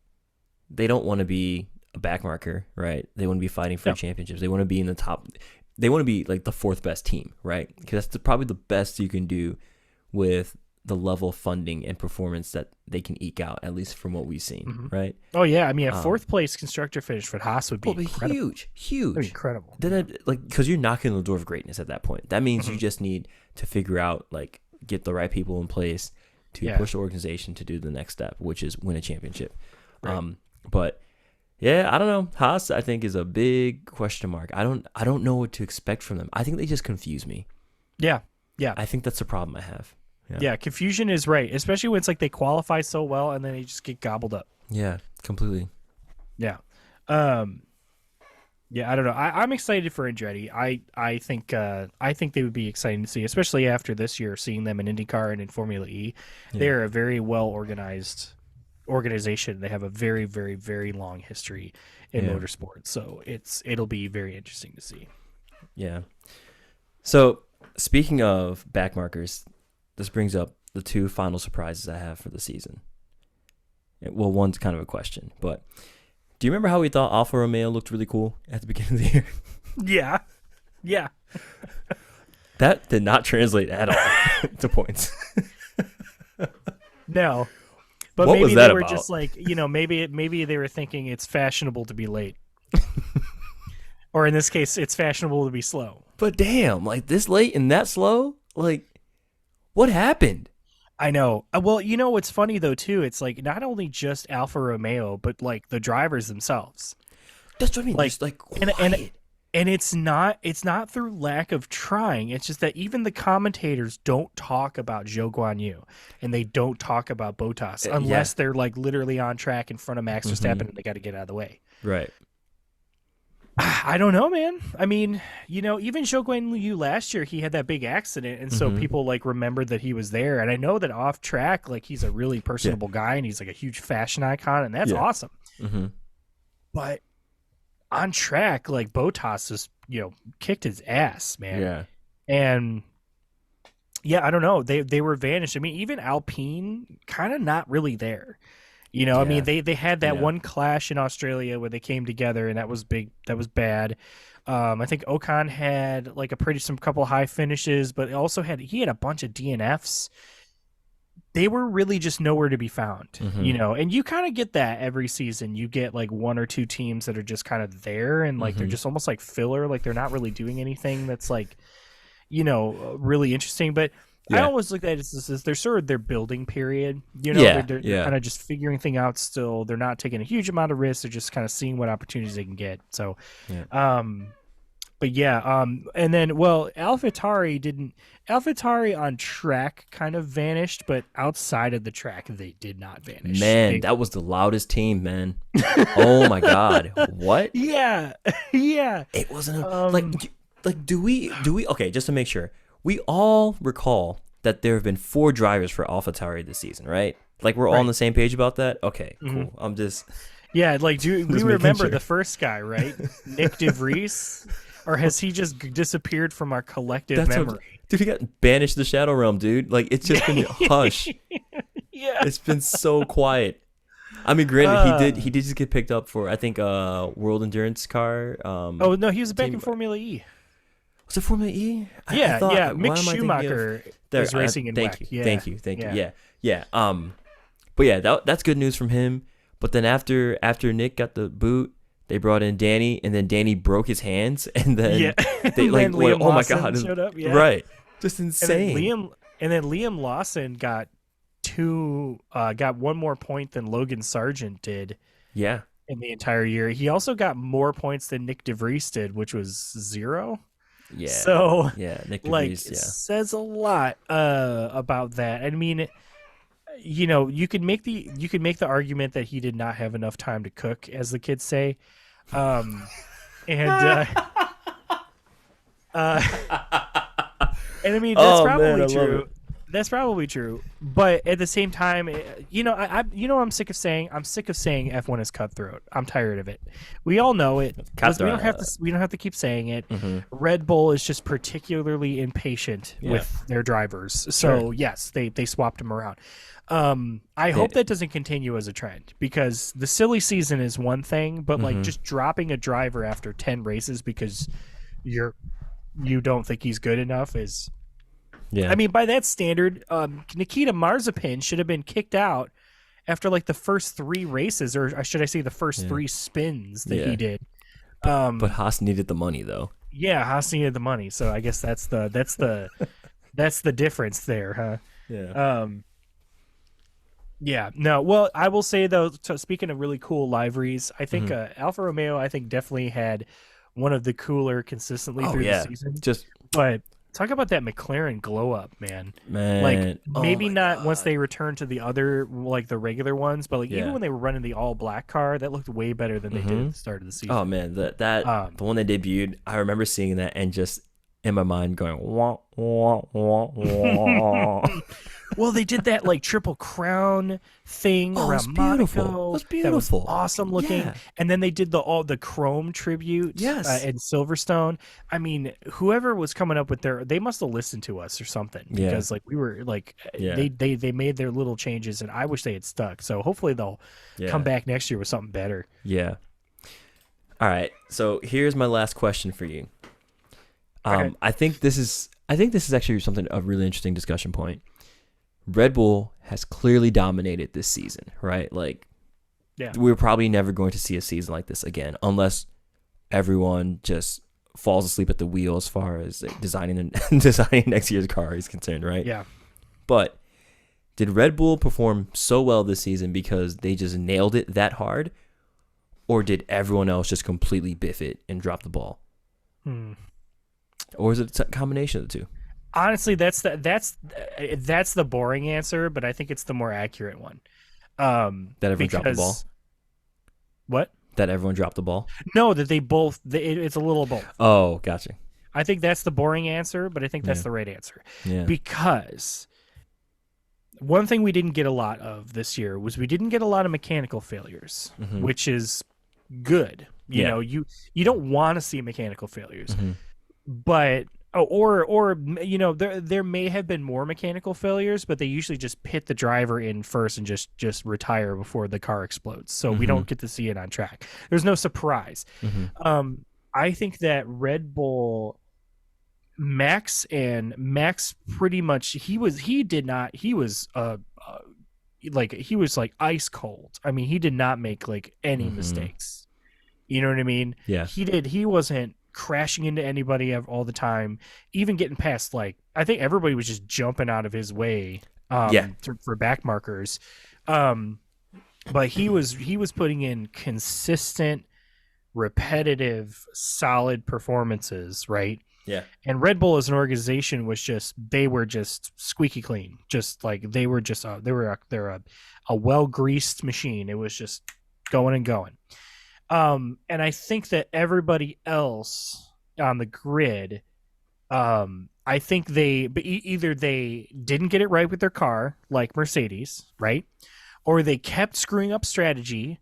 they don't want to be a backmarker, right? They want to be fighting for championships. They want to be in the top. They want to be like the 4th best team, right? Because that's probably the best you can do with the level of funding and performance that they can eke out, at least from what we've seen, right? Oh yeah, I mean, a 4th place constructor finish for Haas would be incredible. huge. That'd be incredible. Then, because you're knocking on the door of greatness at that point. That means you just need to figure out, like, get the right people in place to push the organization to do the next step, which is win a championship. Right. But yeah, I don't know. Haas, I think, is a big question mark. I don't know what to expect from them. I think they just confuse me. Yeah. I think that's the problem I have. Yeah, confusion is right, especially when it's like they qualify so well and then they just get gobbled up. Yeah, completely. Yeah. Yeah, I don't know. I'm excited for Andretti. I think they would be exciting to see, especially after this year, seeing them in IndyCar and in Formula E. Yeah. They're a very well organized organization. They have a very, very, very long history in Yeah. motorsports, so it'll be very interesting to see. Yeah. So speaking of backmarkers, this brings up the two final surprises I have for the season. Well, one's kind of a question, but do you remember how we thought Alfa Romeo looked really cool at the beginning of the year? Yeah, yeah. That did not translate at all to points. No, but What maybe was they that were about? just like, maybe they were thinking it's fashionable to be late, or in this case, it's fashionable to be slow. But damn, like this late and that slow? Like, what happened? I know. Well, what's funny though too? It's like not only just Alfa Romeo, but like the drivers themselves. That's what I mean. Like, Just like and quiet. and it's not through lack of trying. It's just that even the commentators don't talk about Zhou Guanyu and they don't talk about Bottas Yeah. unless they're like literally on track in front of Max Verstappen and they got to get out of the way. Right. I don't know, man. I mean, even Zhou Guanyu last year, he had that big accident, and so people like remembered that he was there. And I know that off track, like he's a really personable guy, and he's like a huge fashion icon, and that's awesome. Mm-hmm. But on track, like Bottas just, kicked his ass, man. Yeah. And yeah, I don't know. They were vanished. I mean, even Alpine kind of not really there. I mean, they had that one clash in Australia where they came together, and that was big. That was bad. I think Ocon had like some couple high finishes, but also he had a bunch of DNFs. They were really just nowhere to be found, and you kind of get that every season. You get like one or two teams that are just kind of there, and like they're just almost like filler. Like they're not really doing anything that's like, really interesting. But I always look at it as they're sort of their building period. They're kind of just figuring things out still. They're not taking a huge amount of risks. They're just kind of seeing what opportunities they can get. So, but yeah, and then AlphaTauri on track kind of vanished, but outside of the track they did not vanish. Man, that was the loudest team, man. Oh my god. What? Yeah. Yeah. It wasn't like do we okay, just to make sure. We all recall that there have been 4 drivers for AlphaTauri this season, right? Like we're all on the same page about that? Okay, cool. I'm just like do we making remember sure. the first guy, right? Nick DeVries? Or has he just disappeared from our collective memory? Dude, he got banished to the Shadow Realm, dude. Like it's just been hush. Yeah. It's been so quiet. I mean, granted, he did just get picked up for I think World Endurance car. Oh no, he was back in Formula E. Was it Formula E? Yeah. Why Mick am I thinking Schumacher is racing in WEC. Thank you. Yeah. But yeah, that's good news from him. But then after Nick got the boot, they brought in Danny, and then Danny broke his hands, and then they and like, then Liam oh my Lawson god, showed up. Yeah. Right? Just insane. And then Liam Lawson got one more point than Logan Sargent did. Yeah. In the entire year, he also got more points than Nick DeVries did, which was 0. Yeah. So Nick like DeVries, says a lot about that. I mean, you could make the argument that he did not have enough time to cook, as the kids say, and and I mean that's probably true. That's probably true. But at the same time, I'm sick of saying. I'm sick of saying F1 is cutthroat. I'm tired of it. We all know it. We don't have to keep saying it. Red Bull is just particularly impatient with their drivers. So yes, they swapped them around. I hope that doesn't continue as a trend, because the silly season is one thing, but like just dropping a driver after 10 races because you don't think he's good enough is. Yeah. I mean, by that standard, Nikita Marzipin should have been kicked out after like the first 3 races, or should I say the first 3 spins that he did. But Haas needed the money, though. Yeah, Haas needed the money, so I guess that's the difference there, huh? Yeah. Yeah. No. Well, I will say though, speaking of really cool liveries, I think Alfa Romeo, I think definitely had one of the cooler consistently through the season. Just but Talk about that McLaren glow up, man. Like Man, oh maybe my not once God. they return to the other like the regular ones, but like even Yeah. when they were running the all black car, that looked way better than they did Mm-hmm. at the start of the Oh season. man, the Um, one they debuted, I remember seeing that and just in my mind going wah wah wah wah. well, they did that like triple crown thing Oh, it's around beautiful. It Monaco. was That was beautiful. awesome looking. Yeah. And then they did all the chrome tribute Yes. in Silverstone. I mean, whoever was coming up with they must have listened to us or something Yeah. because like we were like Yeah. they made their little changes and I wish they had stuck. So hopefully they'll come Yeah. back next year with something better. Yeah. All right. So here's my last question for you. Okay. I think this is actually something a really interesting discussion point. Red Bull has clearly dominated this season, right? Like Yeah. we're probably never going to see a season like this again unless everyone just falls asleep at the wheel as far as like, designing and designing next year's car is concerned, right? Yeah. But did Red Bull perform so well this season because they just nailed it that hard, or did everyone else just completely biff it and drop the ball, Hmm. or is it a combination of the two? Honestly, that's the boring answer, but I think it's the more accurate one. That everyone dropped the ball. Because what? That everyone dropped the ball. No, that it's a little of both. Oh, gotcha. I think that's the boring answer, but I think that's Yeah. the right answer. Yeah. Because one thing we didn't get a lot of this year was we didn't get a lot of mechanical failures, Mhm. which is good. You Yeah. know, you don't want to see mechanical failures, Mhm. but or you know there may have been more mechanical failures, but they usually just pit the driver in first and just retire before the car explodes. So we don't Mhm. get to see it on track. There's no surprise. Mhm. I think that Red Bull Max pretty much he was like he was like ice cold. I mean, he did not make like any Mhm. mistakes. You know what I mean? Yeah. He wasn't crashing into anybody all the time, even getting past like I think everybody was just jumping out of his way Yeah. for back markers. Um but he was putting in consistent, repetitive, solid performances, right? Yeah. And Red Bull as an organization they were just squeaky clean. Just like they were just they're a well-greased machine. It was just going and going. And I think that everybody else on the grid, I think either they didn't get it right with their car, like Mercedes, right? Or they kept screwing up strategy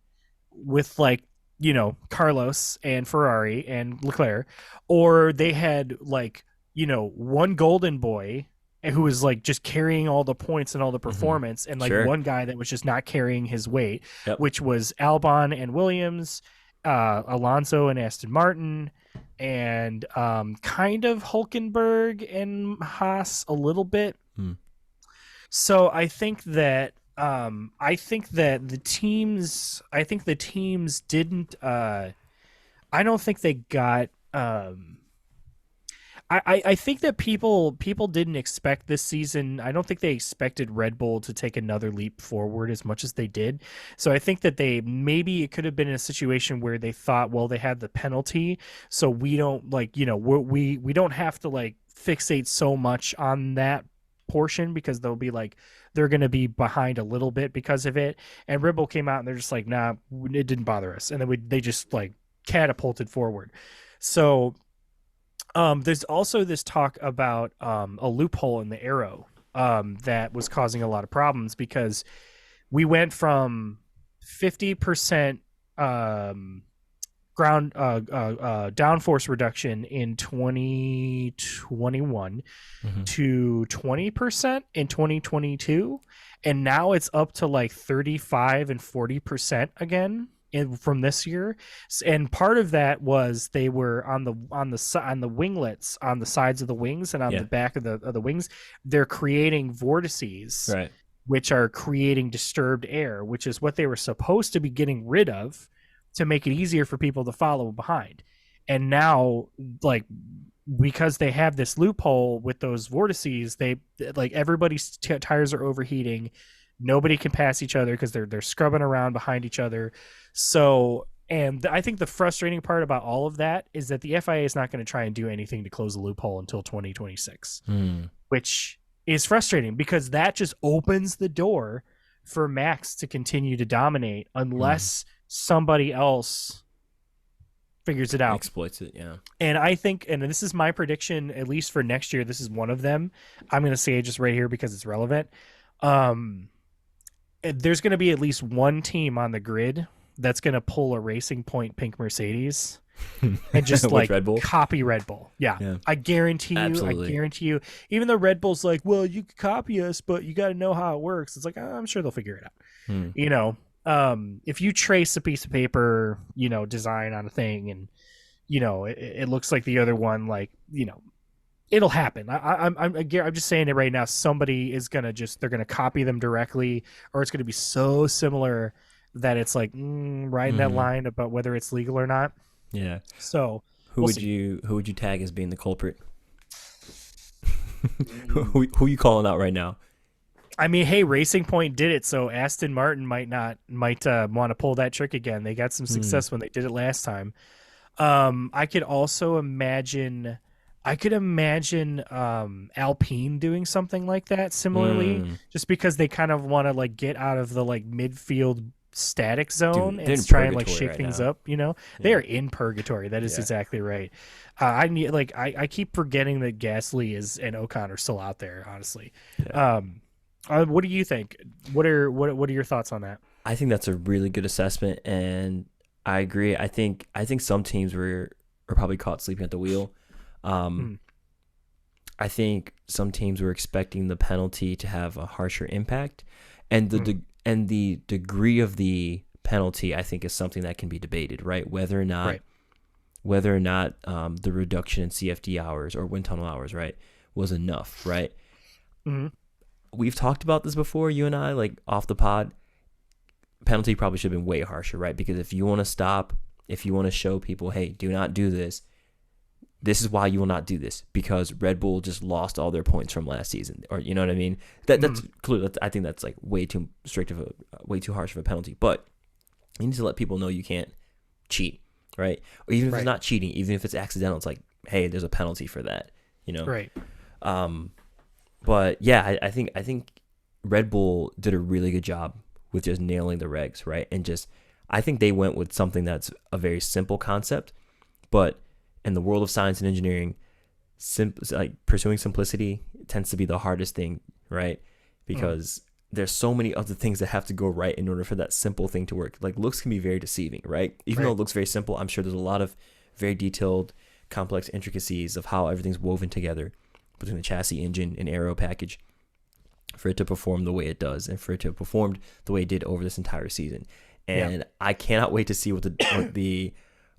with like, you know, Carlos and Ferrari and Leclerc, or they had like, you know, one golden boy who was like just carrying all the points and all the Mhm. performance, and like Sure. one guy that was just not carrying his weight, Yep. which was Albon and Williams, Alonso and Aston Martin, and kind of Hulkenberg and Haas a little bit. Hmm. So I think that the teams didn't I don't think they got I think that people didn't expect this season. I don't think they expected Red Bull to take another leap forward as much as they did. So I think that it could have been in a situation where they thought, well, they had the penalty, so we don't like, you know, we don't have to like fixate so much on that portion because they'll be like they're going to be behind a little bit because of it. And Red Bull came out and they're just like, nah, it didn't bother us, and then they just like catapulted forward. So there's also this talk about a loophole in the arrow that was causing a lot of problems because we went from 50% ground downforce reduction in 2021 Mhm. to 20% in 2022, and now it's up to like 35 and 40% again from this year. And part of that was they were on the winglets on the sides of the wings and on Yeah. the back of the wings, they're creating vortices, Right. which are creating disturbed air, which is what they were supposed to be getting rid of to make it easier for people to follow behind. And now, like, because they have this loophole with those vortices, they like everybody's tires are overheating. Nobody can pass each other because they're scrubbing around behind each other. So And I think the frustrating part about all of that is that the FIA is not going to try and do anything to close the loophole until 2026, which is frustrating because that just opens the door for Max to continue to dominate unless somebody else figures it out. Exploits it, yeah. And I think, and this is my prediction, at least for next year, this is one of them. I'm going to say it just right here because it's relevant. There's going to be at least one team on the grid that's going to pull a Racing Point pink Mercedes and just like Red Bull? copy Red Bull. Yeah. I guarantee you. Absolutely. I guarantee you. Even though Red Bull's like, well, you can copy us, but you got to know how it works. It's like, I'm sure they'll figure it out. You know, if you trace a piece of paper, you know, design on a thing and, you know, it looks like the other one, like, you know, it'll happen. I'm just saying it right now. Somebody is going to they're going to copy them directly, or it's going to be so similar that it's like riding that line about whether it's legal or not. Yeah. So who would you tag as being the culprit? who you calling out right now? I mean, hey, Racing Point did it, so Aston Martin might want to pull that trick again. They got some success when they did it last time. I could also imagine Alpine doing something like that similarly, just because they kind of want to like get out of the like midfield static zone and try and like shake things up. You know, they are in purgatory. That is exactly right. I keep forgetting that Gasly and Ocon are still out there. Honestly, what do you think? What are your thoughts on that? I think that's a really good assessment, and I agree. I think some teams were probably caught sleeping at the wheel. I think some teams were expecting the penalty to have a harsher impact, and the degree of the penalty, I think, is something that can be debated, right? Whether or not the reduction in CFD hours or wind tunnel hours, right, was enough, right? We've talked about this before, you and I, like off the pod. Penalty probably should have been way harsher, right? Because if you want to show people, hey, do not do this. This is why you will not do this, because Red Bull just lost all their points from last season, or you know what I mean. That's clear. I think that's like way too harsh of a penalty. But you need to let people know you can't cheat, right? Or even if it's not cheating, even if it's accidental, it's like, hey, there's a penalty for that, you know. Right. But yeah, I think Red Bull did a really good job with just nailing the regs, right? And just I think they went with something that's a very simple concept, but in the world of science and engineering, like pursuing simplicity tends to be the hardest thing, right? Because there's so many other things that have to go right in order for that simple thing to work. Like looks can be very deceiving, right? Even though it looks very simple, I'm sure there's a lot of very detailed, complex intricacies of how everything's woven together between the chassis, engine, and aero package for it to perform the way it does, and for it to have performed the way it did over this entire season. And I cannot wait to see what the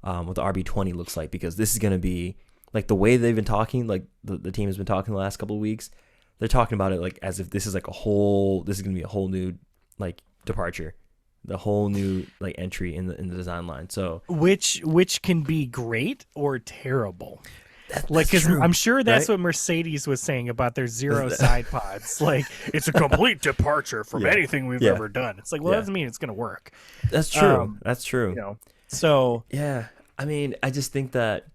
RB20 looks like, because this is going to be like the way they've been talking, like the team has been talking the last couple of weeks. They're talking about it like as if this is like this is going to be a whole new like departure, the whole new like entry in the design line. So which can be great or terrible. Like, because I'm sure that's what Mercedes was saying about their zero side pods. Like, it's a complete departure from anything we've ever done. It's like, well, that doesn't mean it's going to work. That's true. That's true. You know, so yeah, I mean, I just think that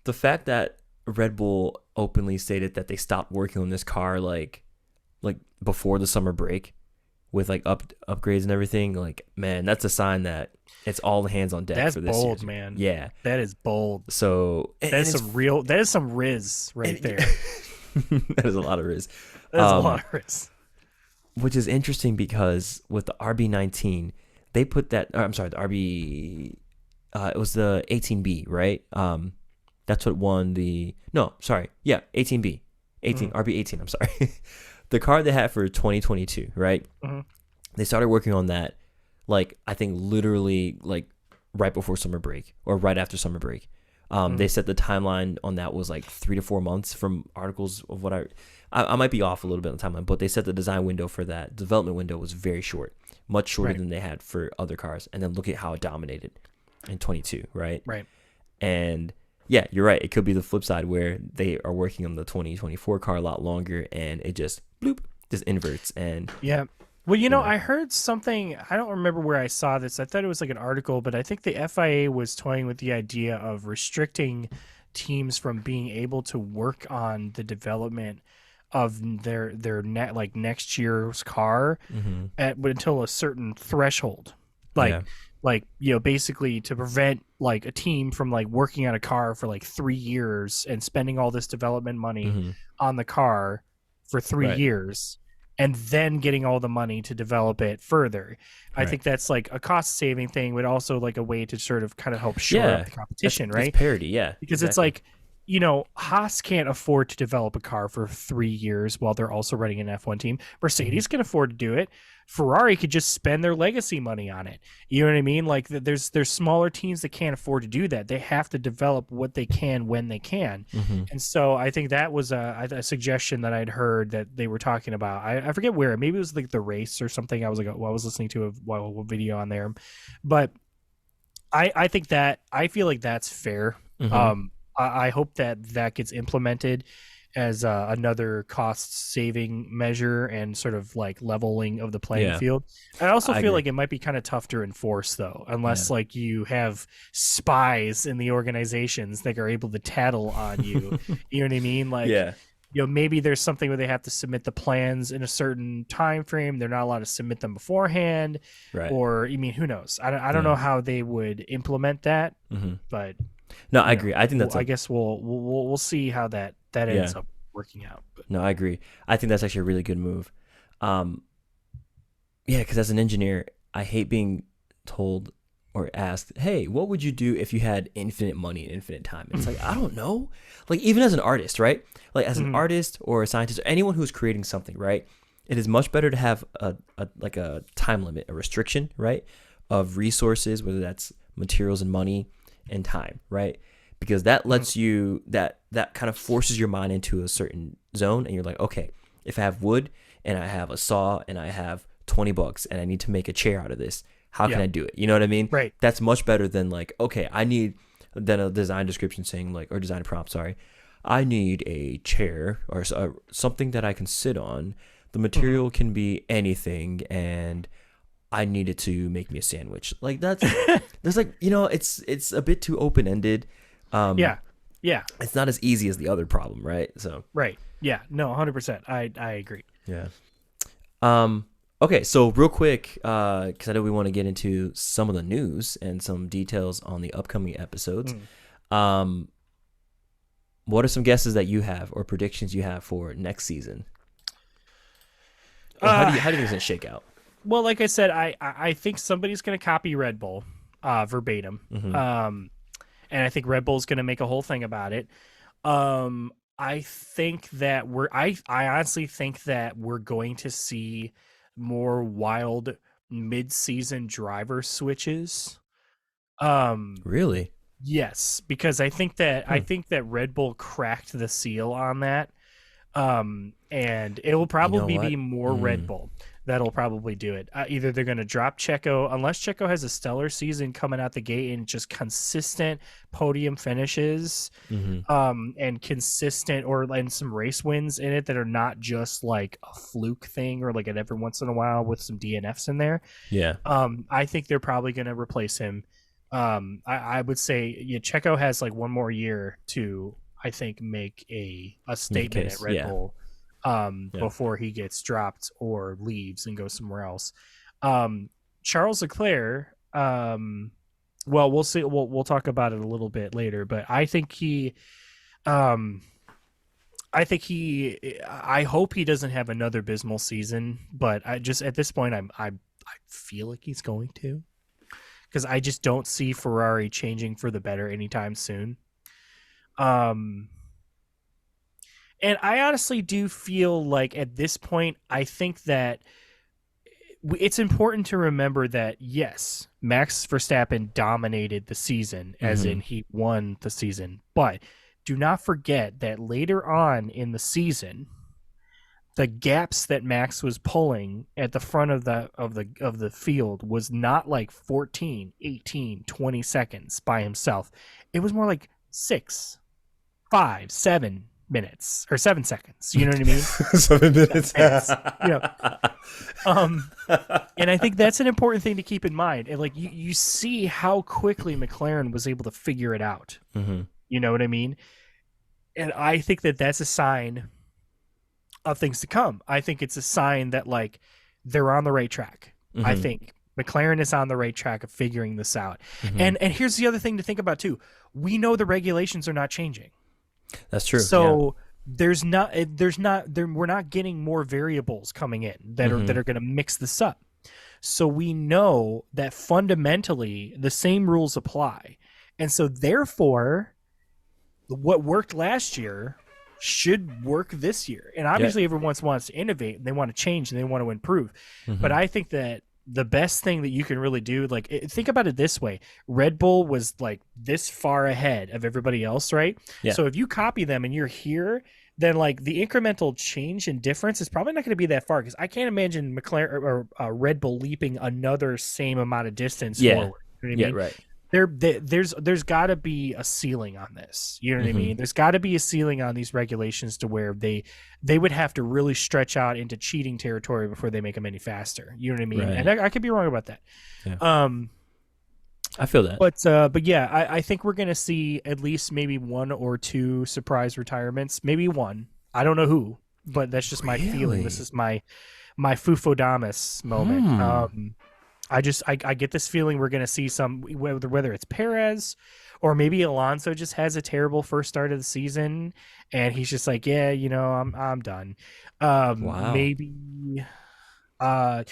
the fact that Red Bull openly stated that they stopped working on this car like before the summer break with like upgrades and everything, like, man, that's a sign that it's all hands on deck for this bold, season. Man. Yeah. That is bold. So that is some Riz right there. That is a lot of Riz. That is a lot of Riz. Which is interesting because with the RB19, they put that, I'm sorry, the RB, it was the 18B, right? That's what won the, no, sorry. Yeah, 18B. RB18, I'm sorry. The car they had for 2022, right? They started working on that, like, I think literally like right before summer break or right after summer break. They said the timeline on that was like 3 to 4 months from articles of what I might be off a little bit on the timeline, but they said the design window for that development window was very short, much shorter than they had for other cars. And then look at how it dominated in 22, right? Right. And yeah, you're right. It could be the flip side where they are working on the 2024 car a lot longer and it just bloop, just inverts. And yeah, Well, You know. I heard something. I don't remember where I saw this. I thought it was like an article, but I think the FIA was toying with the idea of restricting teams from being able to work on the development of their next year's car Hmm. at until a certain threshold. Yeah. Like basically to prevent like a team from like working on a car for like 3 years and spending all this development money Hmm. on the car for three Right. years and then getting all the money to develop it further. I Right. think that's like a cost saving thing, but also like a way to sort of kind of help shore up Yeah. the That's competition, that's right? parody. Yeah. Because it's Exactly. like, Haas can't afford to develop a car for 3 years while they're also running an F1 team. Hmm. Mercedes can afford to do it. Ferrari could just spend their legacy money on it. You know what I mean? Like there's smaller teams that can't afford to do that. They have to develop what they can when they can. Hmm. And so I think that was a suggestion that I'd heard that they were talking about. I forget where. Maybe it was like the race or something. I was like, well, I was listening to a video on there, but I think that I feel like that's fair. Hmm. I hope that that gets implemented as another cost saving measure and sort of like leveling of the playing Yeah. field. I also I feel agree. like it might be kind of tough to enforce though, Yeah. unless like you have spies in the organizations that are able to tattle on you. You know what I mean? Like, Yeah. maybe there's something where they have to submit the plans in a certain time frame. They're not allowed to submit them beforehand, Right. or I mean, who knows? I don't Yeah. know how they would implement that, Hmm. but No, I agree. I think that's I a guess we'll see how that yeah. ends up working out. But No, I agree. I think that's actually a really good move. Um, yeah, because as an engineer, I hate being told or asked, "Hey, what would you do if you had infinite money and infinite time?" It's like I don't know. Like even as an artist, right? Like as an Mhm. artist or a scientist or anyone who's creating something, right? It is much better to have a like a time limit, a restriction, right, of resources, whether that's materials and money and time, right? Because that Mhm. lets you that kind of forces your mind into a certain zone, and you're like, okay, if I have wood and I have a saw and I have $20 and I need to make a chair out of this, how can Yeah. I do it? You know what I mean? Right. That's much better than like, okay, I need then a design description saying like, or design prompt, sorry, I need a chair or something that I can sit on. The Mhm. material can be anything, and I need it to make me a sandwich. Like that's like it's a bit too open ended. Yeah. Yeah. It's not as easy as the other problem, right? So Right. Yeah. No, 100%. I agree. yeah. Okay, so real quick, because I know we want to get into some of the news and some details on the upcoming episodes. Mm. Um, what are some guesses that you have or predictions you have for next season? Or Uh how do you think it's gonna shake out? well, like I said, I think somebody's going to copy Red Bull verbatim. Mm-hmm. Um and I think Red Bull's going to make a whole thing about it. I think that I honestly think that we're going to see more wild mid-season driver switches. Um, Really? yes, because I Hmm. think that Red Bull cracked the seal on that. And it will You know probably be what? more Red Mm. Bull that'll probably do it. Either they're going to drop Checo, unless Checo has a stellar season coming out the gate and just consistent podium finishes, Mm-hmm. and consistent or and some race wins in it that are not just like a fluke thing or like an every once in a while with some DNFs in there. Yeah. I think they're probably going to replace him. I would say yeah, Checo has like one more year to I think make a Make a statement at case. Red Yeah. Bull Yeah. before he gets dropped or leaves and goes somewhere else. Charles Leclerc, well, we'll see. We'll talk about it a little bit later, but um, I hope he doesn't have another abysmal season. But I just at this point, I feel like he's going to because I just don't see Ferrari changing for the better anytime soon. Um, and I honestly do feel like at this point, I think that it's important to remember that yes, Max Verstappen dominated the season, as Mm-hmm. in he won the season, but do not forget that later on in the season, the gaps that Max was pulling at the front of the field was not like 14, 18, 20 seconds by himself. It was more like 6, 5, 7. minutes or 7 seconds. You know what I mean? 7 minutes. Minutes. You know, um, and I think that's an important thing to keep in mind. And like you see how quickly McLaren was able to figure it out. Mm-hmm. You know what I mean? And I think that that's a sign of things to come. I think it's a sign that like they're on the right track. Mm-hmm. I think McLaren is on the right track of figuring this out. Mm-hmm. And here's the other thing to think about too. We know the regulations are not changing. That's true. So we're not getting more variables coming in that are going to mix this up. So we know that fundamentally the same rules apply. And so therefore what worked last year should work this year. And obviously everyone wants to innovate and they want to change and they want to improve. Mm-hmm. But I think that the best thing that you can really do, like think about it this way, Red Bull was like this far ahead of everybody else, right? Yeah. So if you copy them and you're here, then like the incremental change and difference is probably not going to be that far, because I can't imagine McLaren or Red Bull leaping another same amount of distance forward. You know what I mean? Right. There's got to be a ceiling on this. You know what I mean? There's got to be a ceiling on these regulations to where they would have to really stretch out into cheating territory before they make them any faster. You know what I mean? Right. And I could be wrong about that. Yeah. I feel that. But yeah, I think we're gonna see at least maybe one or two surprise retirements. Maybe one. I don't know who, but that's just my feeling. This is my Fufodamus moment. I get this feeling we're going to see some, whether it's Perez or maybe Alonso just has a terrible first start of the season and he's just like, yeah, you know, I'm done. Wow. Maybe, but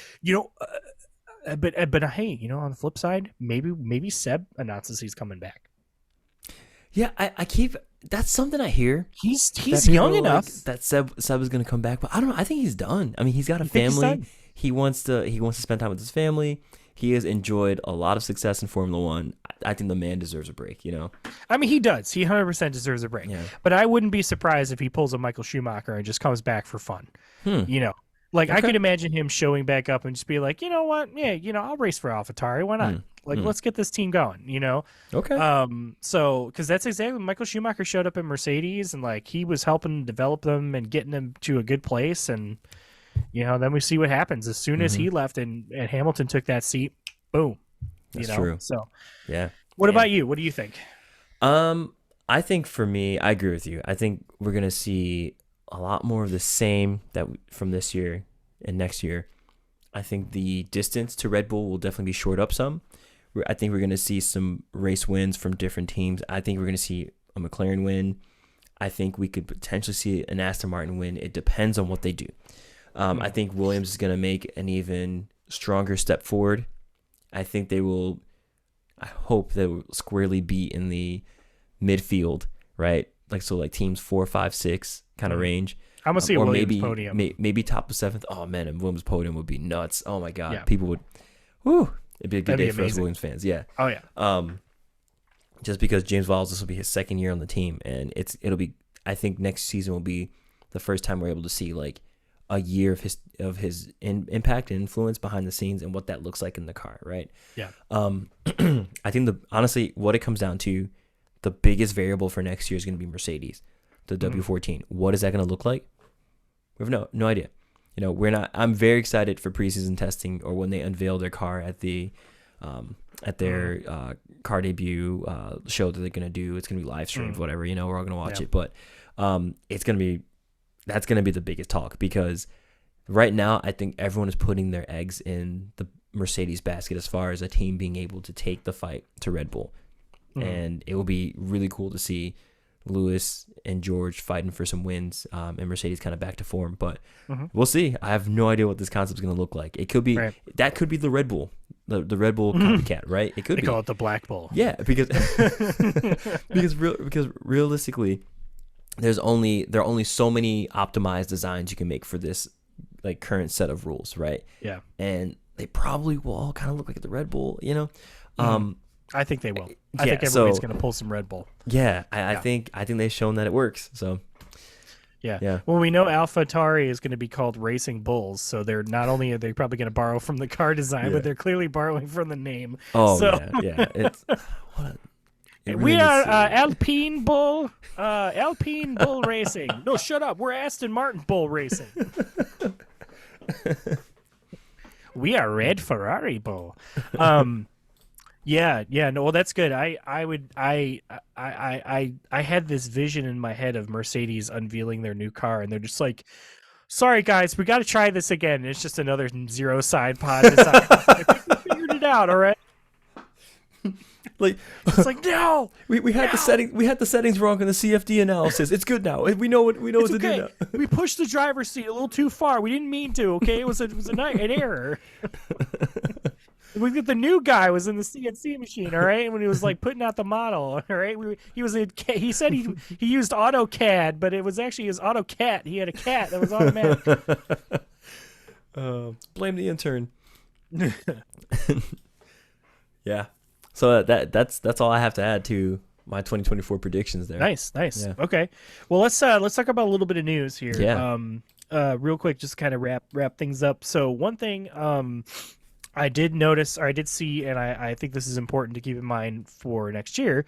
hey, you know, on the flip side, maybe Seb announces he's coming back. Yeah, that's something I hear. He's young enough that Seb is going to come back, but I don't know. I think he's done. I mean, he's got a family. He wants to spend time with his family. He has enjoyed a lot of success in Formula One. I think the man deserves a break, you know? I mean, he does. He 100% deserves a break. Yeah. But I wouldn't be surprised if he pulls a Michael Schumacher and just comes back for fun. You know? Like, I could imagine him showing back up and just be like, you know what? Yeah, you know, I'll race for AlphaTauri. Why not? Let's get this team going, you know? Okay. So, because that's exactly Michael Schumacher showed up in Mercedes and, like, he was helping develop them and getting them to a good place. And, you know, then we see what happens. As soon as he left and Hamilton took that seat, boom. That's you know? true. So, yeah. What about you? What do you think? I think for me, I agree with you. I think we're going to see a lot more of the same from this year and next year. I think the distance to Red Bull will definitely be short up some. I think we're going to see some race wins from different teams. I think we're going to see a McLaren win. I think we could potentially see an Aston Martin win. It depends on what they do. I think Williams is going to make an even stronger step forward. I think they will. I hope they will squarely be in the midfield, right? Like teams 4, 5, 6 kind of range. I'm gonna see a Williams maybe, podium. Maybe top of 7th. Oh man, a Williams podium would be nuts. Oh my god, Yeah. people would. Whoo! It'd be a good That'd day be for us amazing. Williams fans. Yeah. Oh yeah. Just because James Vowles, this will be his second year on the team, and it'll be. I think next season will be the first time we're able to see like a year of his impact and influence behind the scenes and what that looks like in the car, right? Yeah. I think honestly, what it comes down to, the biggest variable for next year is going to be Mercedes, the W14. What is that going to look like? We have no idea. You know, we're not. I'm very excited for preseason testing or when they unveil their car at their car debut show that they're going to do. It's going to be live streamed, whatever. You know, we're all going to watch it, but that's going to be the biggest talk, because right now I think everyone is putting their eggs in the Mercedes basket as far as a team being able to take the fight to Red Bull. And it will be really cool to see Lewis and George fighting for some wins and Mercedes kind of back to form. But we'll see. I have no idea what this concept is going to look like. It could be that could be the Red Bull, the Red Bull copycat, right? It could They be. call it the Black Bull. Yeah, because because realistically, there are only so many optimized designs you can make for this like current set of rules, right? Yeah. And they probably will all kind of look like the Red Bull, you know. I think they will. I think everybody's going to pull some Red Bull. Yeah, I think they've shown that it works. So yeah. Well, we know AlphaTauri is going to be called Racing Bulls, so they're not only are they probably going to borrow from the car design, but they're clearly borrowing from the name. Oh so. yeah. It's It really We needs are to. Alpine Bull Racing. No, shut up. We're Aston Martin Bull Racing. We are Red Ferrari Bull. Yeah, no, well, that's good. I had this vision in my head of Mercedes unveiling their new car, and they're just like, "Sorry, guys, we got to try this again." And it's just another zero side pod design. I think we figured it out, all right. Like It's like, no, we had the settings wrong in the CFD analysis. It's good now. We know what it's to okay. do now. We pushed the driver's seat a little too far. We didn't mean to. Okay, it was an error. We got the new guy was in the CNC machine, all right, when he was like putting out the model, all right. He said he used AutoCAD, but it was actually his AutoCat. He had a cat that was automatic. Blame the intern. Yeah. So that's all I have to add to my 2024 predictions there. Nice. Yeah. Okay. Well, let's talk about a little bit of news here. Yeah. Real quick, just kind of wrap things up. So one thing I did notice, or I did see, and I think this is important to keep in mind for next year.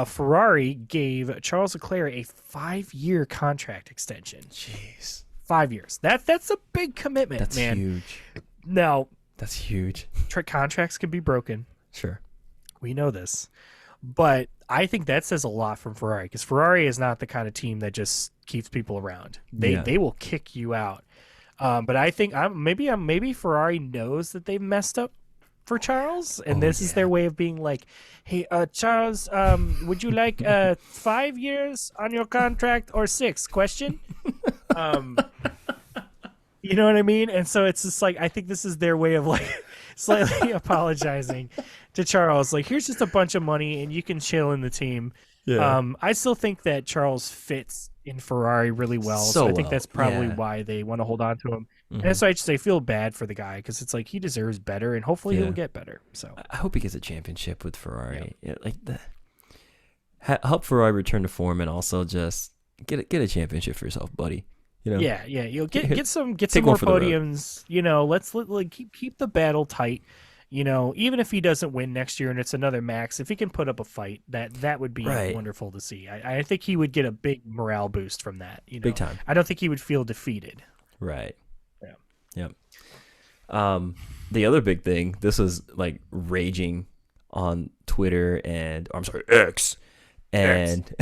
Ferrari gave Charles Leclerc a 5-year contract extension. Jeez. 5 years. That's a big commitment, That's man. huge. Now, That's huge. contracts can be broken. Sure. We know this. But I think that says a lot from Ferrari, because Ferrari is not the kind of team that just keeps people around. They will kick you out. But I think maybe Ferrari knows that they've messed up for Charles, and this is their way of being like, "Hey, Charles, would you like 5 years on your contract or 6? Question." You know what I mean? And so it's just like, I think this is their way of like slightly apologizing to Charles. Like, here's just a bunch of money, and you can chill in the team. Yeah. I still think that Charles fits in Ferrari really well, so I think that's probably why they want to hold on to him. Mm-hmm. And so I just feel bad for the guy, because it's like he deserves better, and hopefully he'll get better. So I hope he gets a championship with Ferrari. Yeah, help Ferrari return to form, and also just get a championship for yourself, buddy. You know? yeah, you'll get some more podiums. You know, let's keep the battle tight. You know, even if he doesn't win next year and it's another Max, if he can put up a fight, that would be wonderful to see. I think he would get a big morale boost from that. You know? Big time. I don't think he would feel defeated. Right. Yeah. Yep. The other big thing, this was like raging on Twitter and X and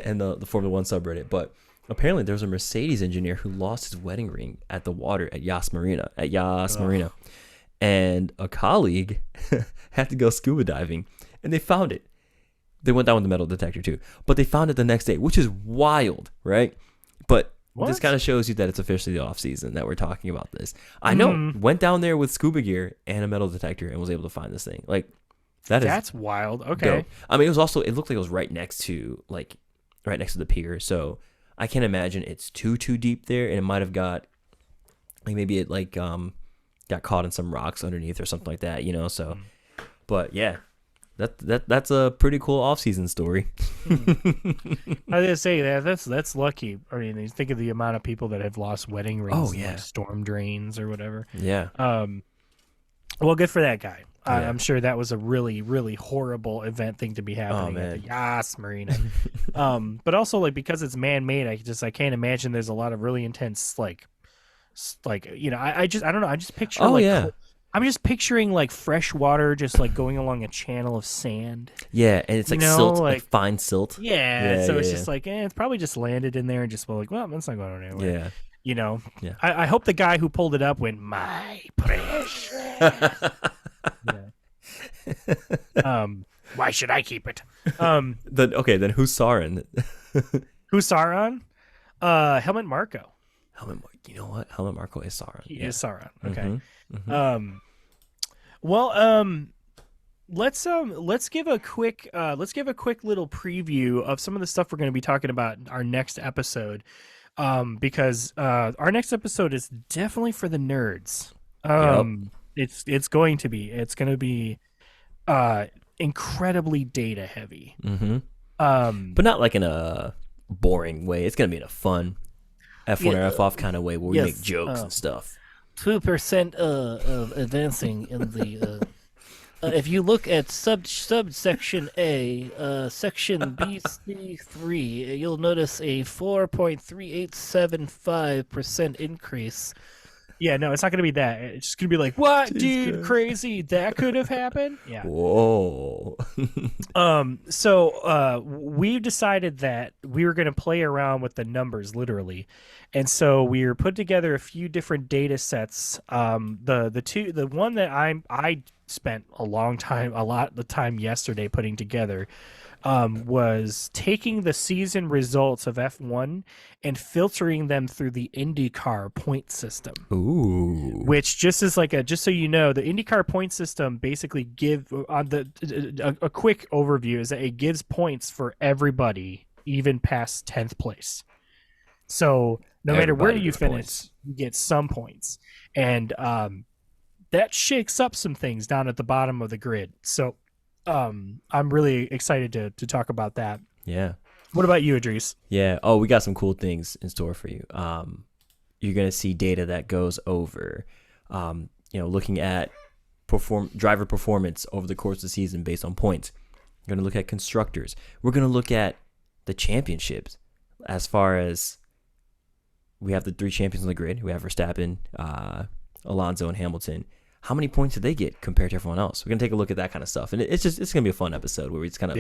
and the Formula One subreddit, but apparently there was a Mercedes engineer who lost his wedding ring at the water at Yas Marina. And a colleague had to go scuba diving, and they found it. They went down with the metal detector too, but they found it the next day, which is wild, right? But this kind of shows you that it's officially the off season that we're talking about this. I know, went down there with scuba gear and a metal detector and was able to find this thing. Like, that's wild. Okay. Dope. I mean, it looked like it was right next to the pier, so I can't imagine it's too deep there, and it might have got maybe it got caught in some rocks underneath or something like that, you know. So, but yeah, that's a pretty cool off-season story. I was gonna say that's lucky. I mean, you think of the amount of people that have lost wedding rings, like storm drains or whatever. Yeah. Well, good for that guy. I'm sure that was a really, really horrible event thing to be happening at the Yas Marina. But also, like, because it's man-made, I can't imagine there's a lot of really intense you know, I don't know. I just picture I'm just picturing like fresh water just like going along a channel of sand. Yeah, and it's like silt, like fine silt. Yeah, so it's just like, it's probably just landed in there and just like, well, that's not going anywhere. Yeah. You know? Yeah. I hope the guy who pulled it up went, my precious. Why should I keep it? Then who's Sauron? Who's Sauron? Helmut Marko. You know what? Helmut Marko is Sauron. He is Sauron. Okay. Mm-hmm. Let's give a quick little preview of some of the stuff we're going to be talking about in our next episode. Because our next episode is definitely for the nerds. It's going to be incredibly data heavy. Mm-hmm. But not like in a boring way. It's going to be in a fun F1 or F-off kind of way where we make jokes and stuff. 2% of advancing in the If you look at subsection A, section BC3, you'll notice a 4.3875% increase. Yeah, no, it's not going to be that. It's just going to be like, what, Jesus dude? Christ. Crazy. That could have happened. Yeah. Whoa. So we've decided that we were going to play around with the numbers literally. And so we were put together a few different data sets. The one that I spent a lot of the time yesterday putting together was taking the season results of F1 and filtering them through the IndyCar point system. Ooh. Which just so you know, the IndyCar point system basically a quick overview is that it gives points for everybody, even past 10th place. So no matter where Everybody you gets finish, points. you get some points, and that shakes up some things down at the bottom of the grid. So I'm really excited to talk about that. Yeah. What about you, Idris? Yeah. Oh, we got some cool things in store for you. You're gonna see data that goes over, looking at driver performance over the course of the season based on points. We're gonna look at constructors. We're gonna look at the championships, as far as we have the 3 champions on the grid. We have Verstappen, Alonso, and Hamilton. How many points did they get compared to everyone else? We're gonna take a look at that kind of stuff, and it's gonna be a fun episode where we just kind of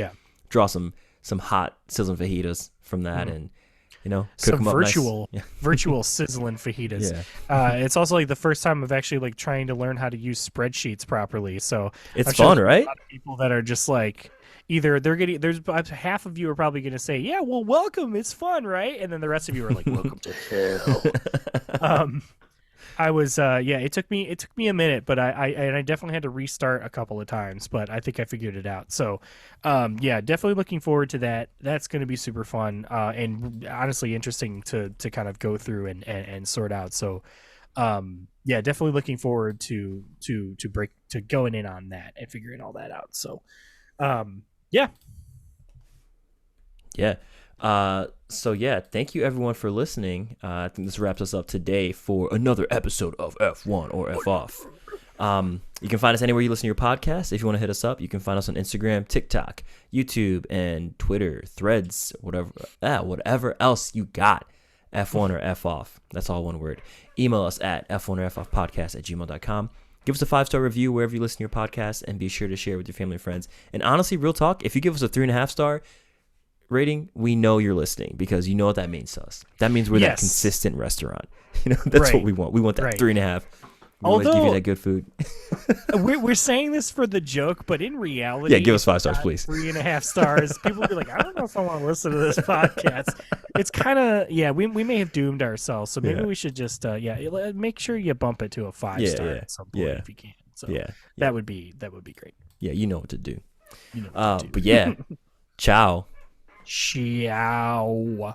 draw some hot sizzling fajitas from that, and cook some them up virtual nice. virtual sizzling fajitas. It's also like the first time of actually like trying to learn how to use spreadsheets properly. So It's I'm sure fun, there's right? A lot of people that are just like either there's half of you are probably going to say, yeah, well, welcome, it's fun, right? And then the rest of you are like, welcome to hell. I was it took me a minute, but I definitely had to restart a couple of times, but I think I figured it out. So definitely looking forward to that. That's going to be super fun and honestly interesting to kind of go through and sort out. So definitely looking forward to going in on that and figuring all that out. So yeah. Thank you everyone for listening. I think this wraps us up today for another episode of F1 or F Off. You can find us anywhere you listen to your podcast. If you want to hit us up, you can find us on Instagram, TikTok, YouTube, and Twitter, Threads, whatever else you got. F1 or F Off. That's all one word. Email us at F1 or F Off podcast @gmail.com. Give us a 5-star review wherever you listen to your podcast, and be sure to share with your family and friends. And honestly, real talk, if you give us a 3.5 star rating, we know you're listening, because you know what that means to us. That means we're that consistent restaurant. That's what we want. We want that 3.5. We always give you that good food. we're saying this for the joke, but in reality, give us 5 stars, please. 3.5 stars. People will be like, I don't know if I want to listen to this podcast. It's kind of we may have doomed ourselves. So maybe we should just make sure you bump it to a 5-star at some point if you can. So that would be great. Yeah, you know what to do. But ciao. Ciao.